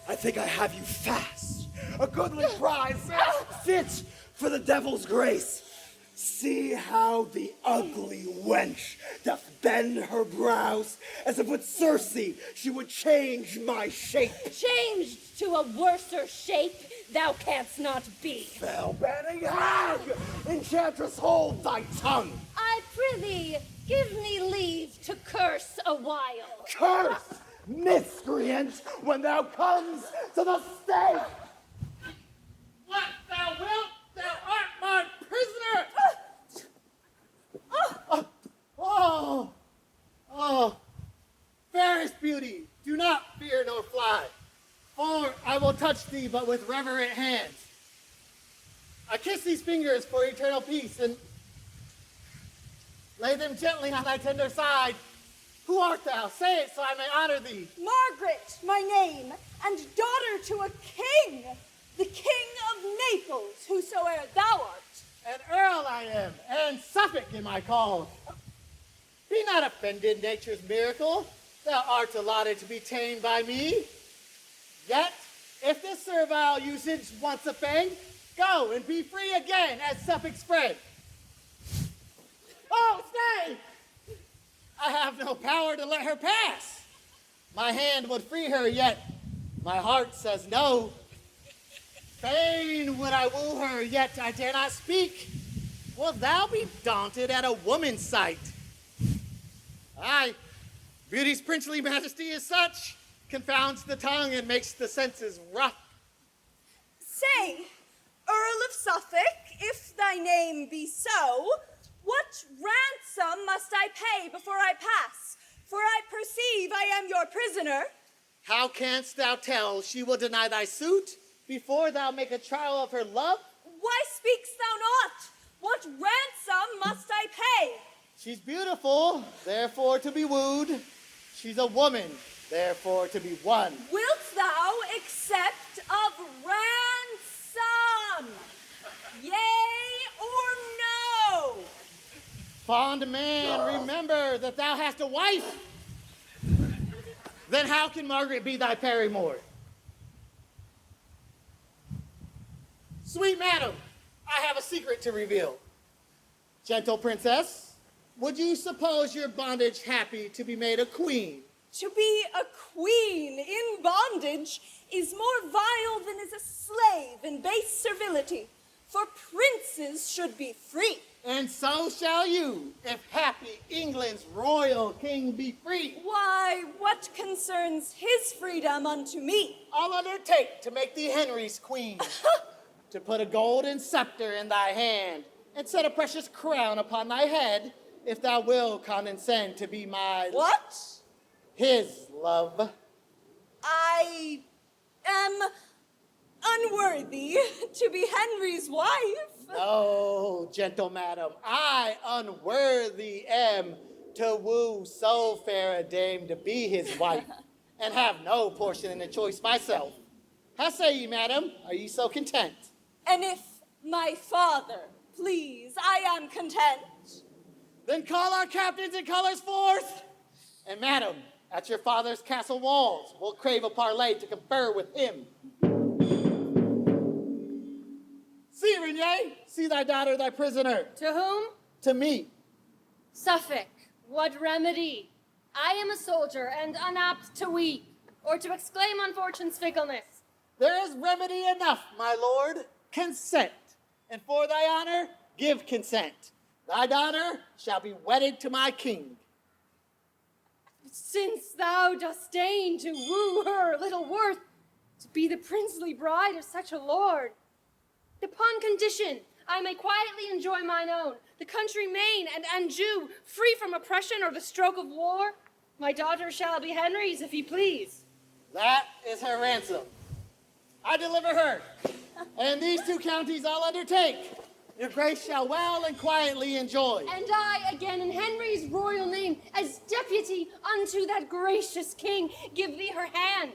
I think I have you fast. A goodly prize, fit for the devil's grace. See how the ugly wench doth bend her brows, as if with Circe she would change my shape. Changed to a worser shape thou canst not be. Fell-banning hag! Enchantress, hold thy tongue! I prithee, give me leave to curse a while. Curse, miscreant, when thou comes to the stake! What thou wilt, thou art my prisoner! Fairest beauty, do not fear nor fly, for I will touch thee but with reverent hands. I kiss these fingers for eternal peace, and lay them gently on thy tender side. Who art thou? Say it so I may honor thee. Margaret, my name, and daughter to a king, the King of Naples, whosoe'er thou art. An Earl I am, and Suffolk am I called. Be not offended, nature's miracle. Thou art allotted to be tamed by me. Yet, if this servile usage once offend, go and be free again as Suffolk's friend. Oh, stay! I have no power to let her pass. My hand would free her, yet my heart says no. Fain would I woo her, yet I dare not speak. Wilt thou be daunted at a woman's sight? Aye, beauty's princely majesty is such, confounds the tongue and makes the senses rough. Say, Earl of Suffolk, if thy name be so, What ransom must I pay before I pass? For I perceive I am your prisoner. How canst thou tell she will deny thy suit before thou make a trial of her love? Why speakst thou not? What ransom must I pay? She's beautiful, therefore to be wooed. She's a woman, therefore to be won. Wilt thou accept of ransom? Yea or no? Fond man, remember that thou hast a wife. Then how can Margaret be thy paramour? Sweet madam, I have a secret to reveal. Gentle princess, would you suppose your bondage happy to be made a queen? To be a queen in bondage is more vile than is a slave in base servility, for princes should be free. And so shall you, if happy England's royal king be free. Why, what concerns his freedom unto me? I'll undertake to make thee Henry's queen, to put a golden scepter in thy hand, and set a precious crown upon thy head, if thou will condescend to be my... What? His love. I am unworthy to be Henry's wife. No, gentle madam, I unworthy am to woo so fair a dame to be his wife, and have no portion in the choice myself. How say ye, madam? Are ye so content? And if my father please, I am content. Then call our captains and colors forth. And madam, at your father's castle walls, we'll crave a parley to confer with him. See, Reignier, see thy daughter, thy prisoner. To whom? To me. Suffolk, what remedy? I am a soldier and unapt to weep, or to exclaim on fortune's fickleness. There is remedy enough, my lord. Consent. And for thy honor, give consent. Thy daughter shall be wedded to my king. Since thou dost deign to woo her little worth, to be the princely bride of such a lord, upon condition I may quietly enjoy mine own, the country Maine and Anjou, free from oppression or the stroke of war, my daughter shall be Henry's, if he please. That is her ransom. I deliver her, and these 2 counties I'll undertake. Your grace shall well and quietly enjoy. And I, again in Henry's royal name, as deputy unto that gracious king, give thee her hand,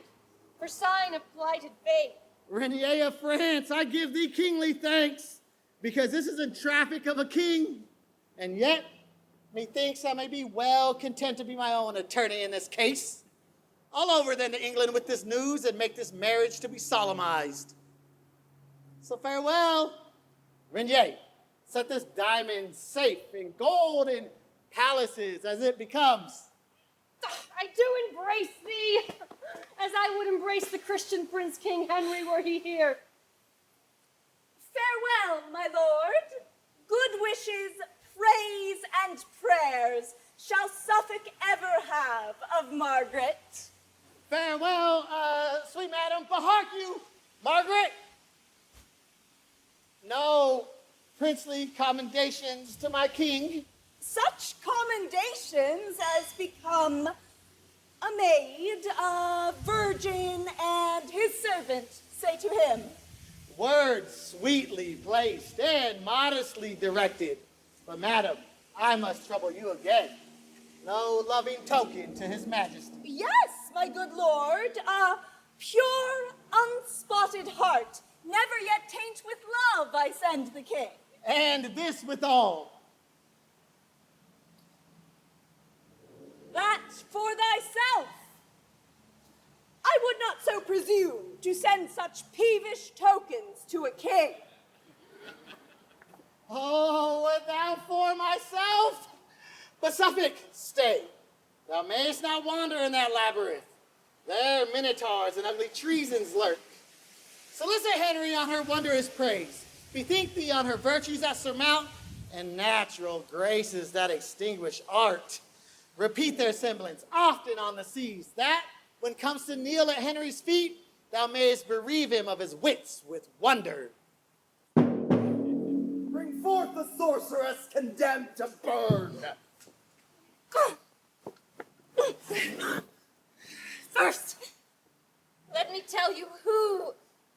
for sign of plighted faith. Reignier of France, I give thee kingly thanks, because this is a traffic of a king, and yet methinks I may be well content to be my own attorney in this case. I'll over then to England with this news and make this marriage to be solemnized. So farewell. Reignier, set this diamond safe in golden palaces as it becomes. I do embrace thee, as I would embrace the Christian Prince King Henry were he here. Farewell, my lord. Good wishes, praise, and prayers shall Suffolk ever have of Margaret. Farewell, sweet madam, but hark you, Margaret. No princely commendations to my king. Such commendations as become a maid, a virgin, and his servant say to him. Words sweetly placed and modestly directed. But madam, I must trouble you again. No loving token to his majesty. Yes, my good lord, a pure, unspotted heart, never yet taint with love, I send the king. And this withal. That for thyself. I would not so presume to send such peevish tokens to a king. Oh, would thou for myself? But Suffolk, stay. Thou mayest not wander in that labyrinth. There minotaurs and ugly treasons lurk. Solicit Henry on her wondrous praise. Bethink thee on her virtues that surmount and natural graces that extinguish art. Repeat their semblance often on the seas, that, when comes to kneel at Henry's feet, thou mayest bereave him of his wits with wonder. Bring forth the sorceress condemned to burn. First, let me tell you who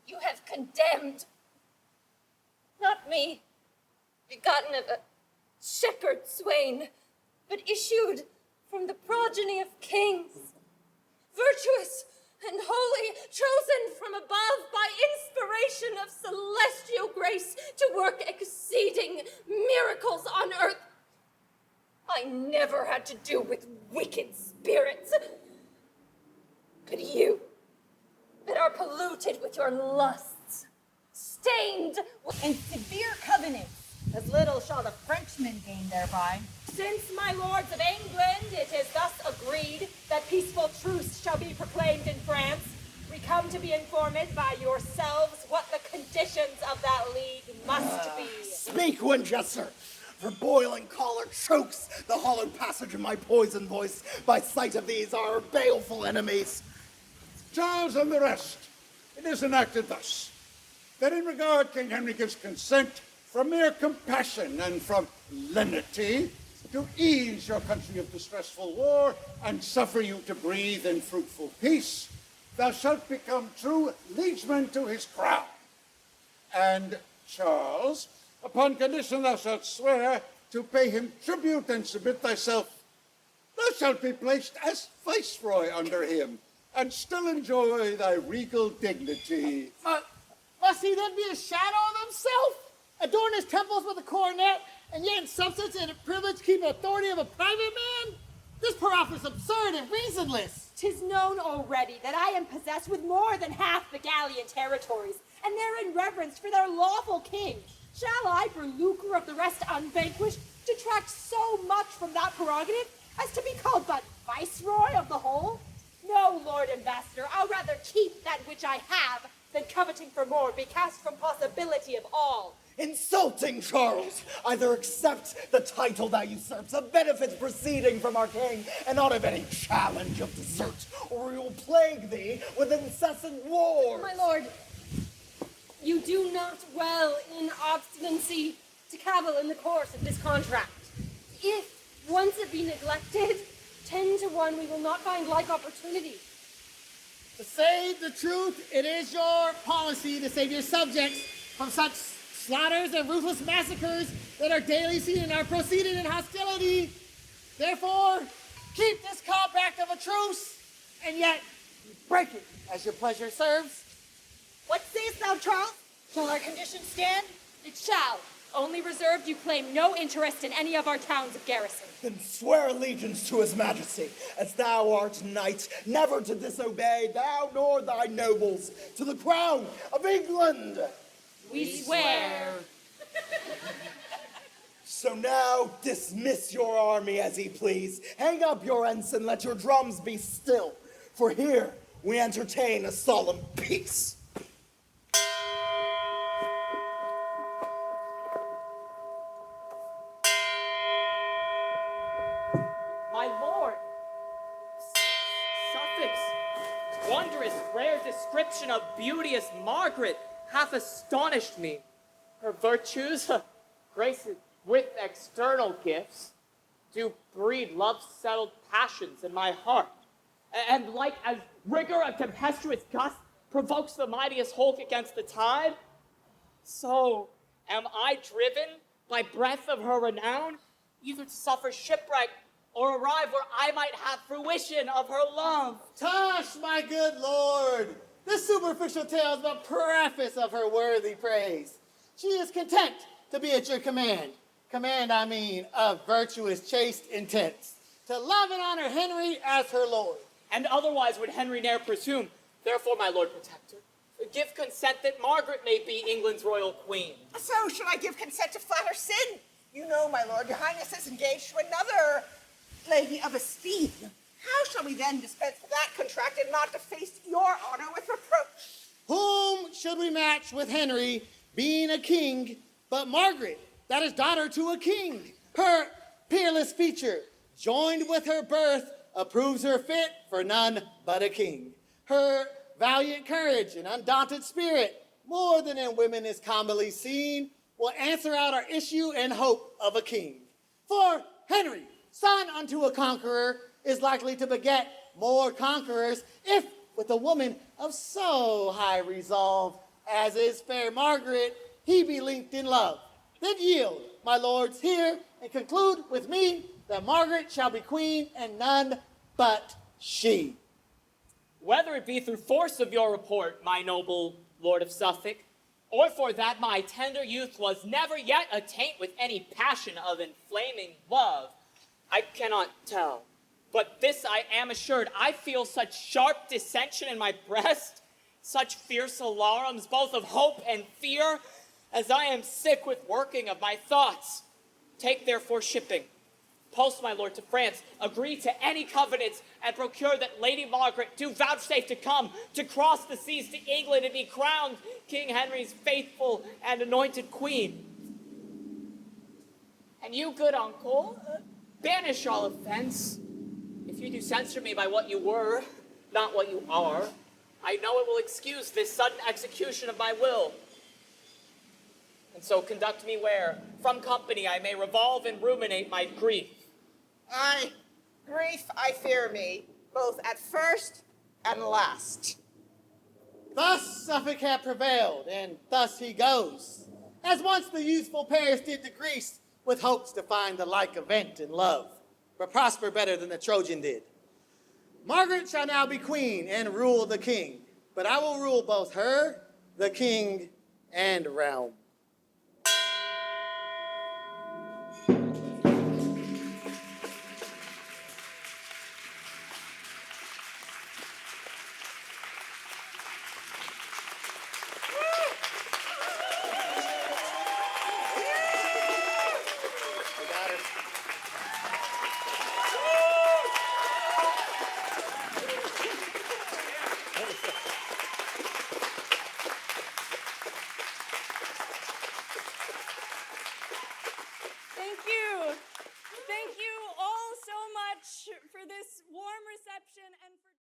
you have condemned. Not me, begotten of a shepherd swain, but issued from the progeny of kings, virtuous and holy, chosen from above by inspiration of celestial grace to work exceeding miracles on earth. I never had to do with wicked spirits. But you, that are polluted with your lusts, stained with And severe covenants, as little shall the Frenchman gain thereby. Since, my lords of England, it is thus agreed that peaceful truce shall be proclaimed in France, we come to be informed by yourselves what the conditions of that league must be. Speak, Winchester, for boiling choler chokes the hollowed passage of my poisoned voice by sight of these our baleful enemies. Charles and the rest, it is enacted thus, that in regard King Henry gives consent from mere compassion and from lenity to ease your country of distressful war and suffer you to breathe in fruitful peace, thou shalt become true liegeman to his crown. And Charles, upon condition thou shalt swear to pay him tribute and submit thyself, thou shalt be placed as viceroy under him, and still enjoy thy regal dignity. Must he then be a shadow of himself? Adorn his temples with a coronet, and yet in substance and privilege keep the authority of a private man? This poor offer is absurd and reasonless. 'Tis known already that I am possessed with more than half the Gallian territories, and therein reverence for their lawful king. Shall I, for lucre of the rest unvanquished, detract so much from that prerogative as to be called but viceroy of the whole? No, Lord Ambassador, I'll rather keep that which I have than coveting for more be cast from possibility of all. Insulting Charles! Either accept the title thou usurps, of benefits proceeding from our king, and not of any challenge of desert, or we will plague thee with incessant wars. My lord, you do not well in obstinacy to cavil in the course of this contract. If once it be neglected, 10 to 1 we will not find like opportunity. To say the truth, it is your policy to save your subjects from such slaughters and ruthless massacres that are daily seen and are proceeding in hostility. Therefore, keep this compact of a truce, and yet break it as your pleasure serves. What sayest thou, Charles? Shall our conditions stand? It shall. Only reserved you claim no interest in any of our towns of garrison. Then swear allegiance to his majesty, as thou art knight, never to disobey, thou nor thy nobles, to the crown of England. We swear. So now dismiss your army as ye please. Hang up your ensign, let your drums be still, for here we entertain a solemn peace. My lord, Suffolk's wondrous rare description of beauteous Margaret hath astonished me. Her virtues, graced with external gifts, do breed love-settled passions in my heart, and like as rigor of tempestuous gust provokes the mightiest hulk against the tide, so am I driven by breath of her renown, either to suffer shipwreck or arrive where I might have fruition of her love. Tush, my good lord! This superficial tale is but preface of her worthy praise. She is content to be at your command. Command, I mean, of virtuous, chaste intents. To love and honor Henry as her lord. And otherwise would Henry ne'er presume. Therefore, my lord protector, give consent that Margaret may be England's royal queen. So should I give consent to flatter sin? You know, my lord, your highness is engaged to another lady of esteem. How shall we then dispense with that contract and not deface your honor with reproach? Whom should we match with Henry, being a king, but Margaret, that is daughter to a king? Her peerless feature, joined with her birth, approves her fit for none but a king. Her valiant courage and undaunted spirit, more than in women is commonly seen, will answer out our issue and hope of a king. For Henry, son unto a conqueror, is likely to beget more conquerors if with a woman of so high resolve as is fair Margaret, he be linked in love. Then yield, my lords, here, and conclude with me that Margaret shall be queen and none but she. Whether it be through force of your report, my noble Lord of Suffolk, or for that my tender youth was never yet attaint with any passion of inflaming love, I cannot tell. But this I am assured, I feel such sharp dissension in my breast, such fierce alarums, both of hope and fear, as I am sick with working of my thoughts. Take therefore shipping. Post, my lord, to France, agree to any covenants, and procure that Lady Margaret do vouchsafe to come, to cross the seas to England and be crowned King Henry's faithful and anointed queen. And you, good uncle, banish all offense. If you do censure me by what you were, not what you are, I know it will excuse this sudden execution of my will. And so conduct me where, from company, I may revolve and ruminate my grief. Aye, grief I fear me, both at first and last. Thus Suffolk hath prevailed, and thus he goes, as once the youthful Paris did to Greece, with hopes to find the like event in love, but prosper better than the Trojan did. Margaret shall now be queen and rule the king, but I will rule both her, the king, and realm. Thank you all so much for this warm reception and for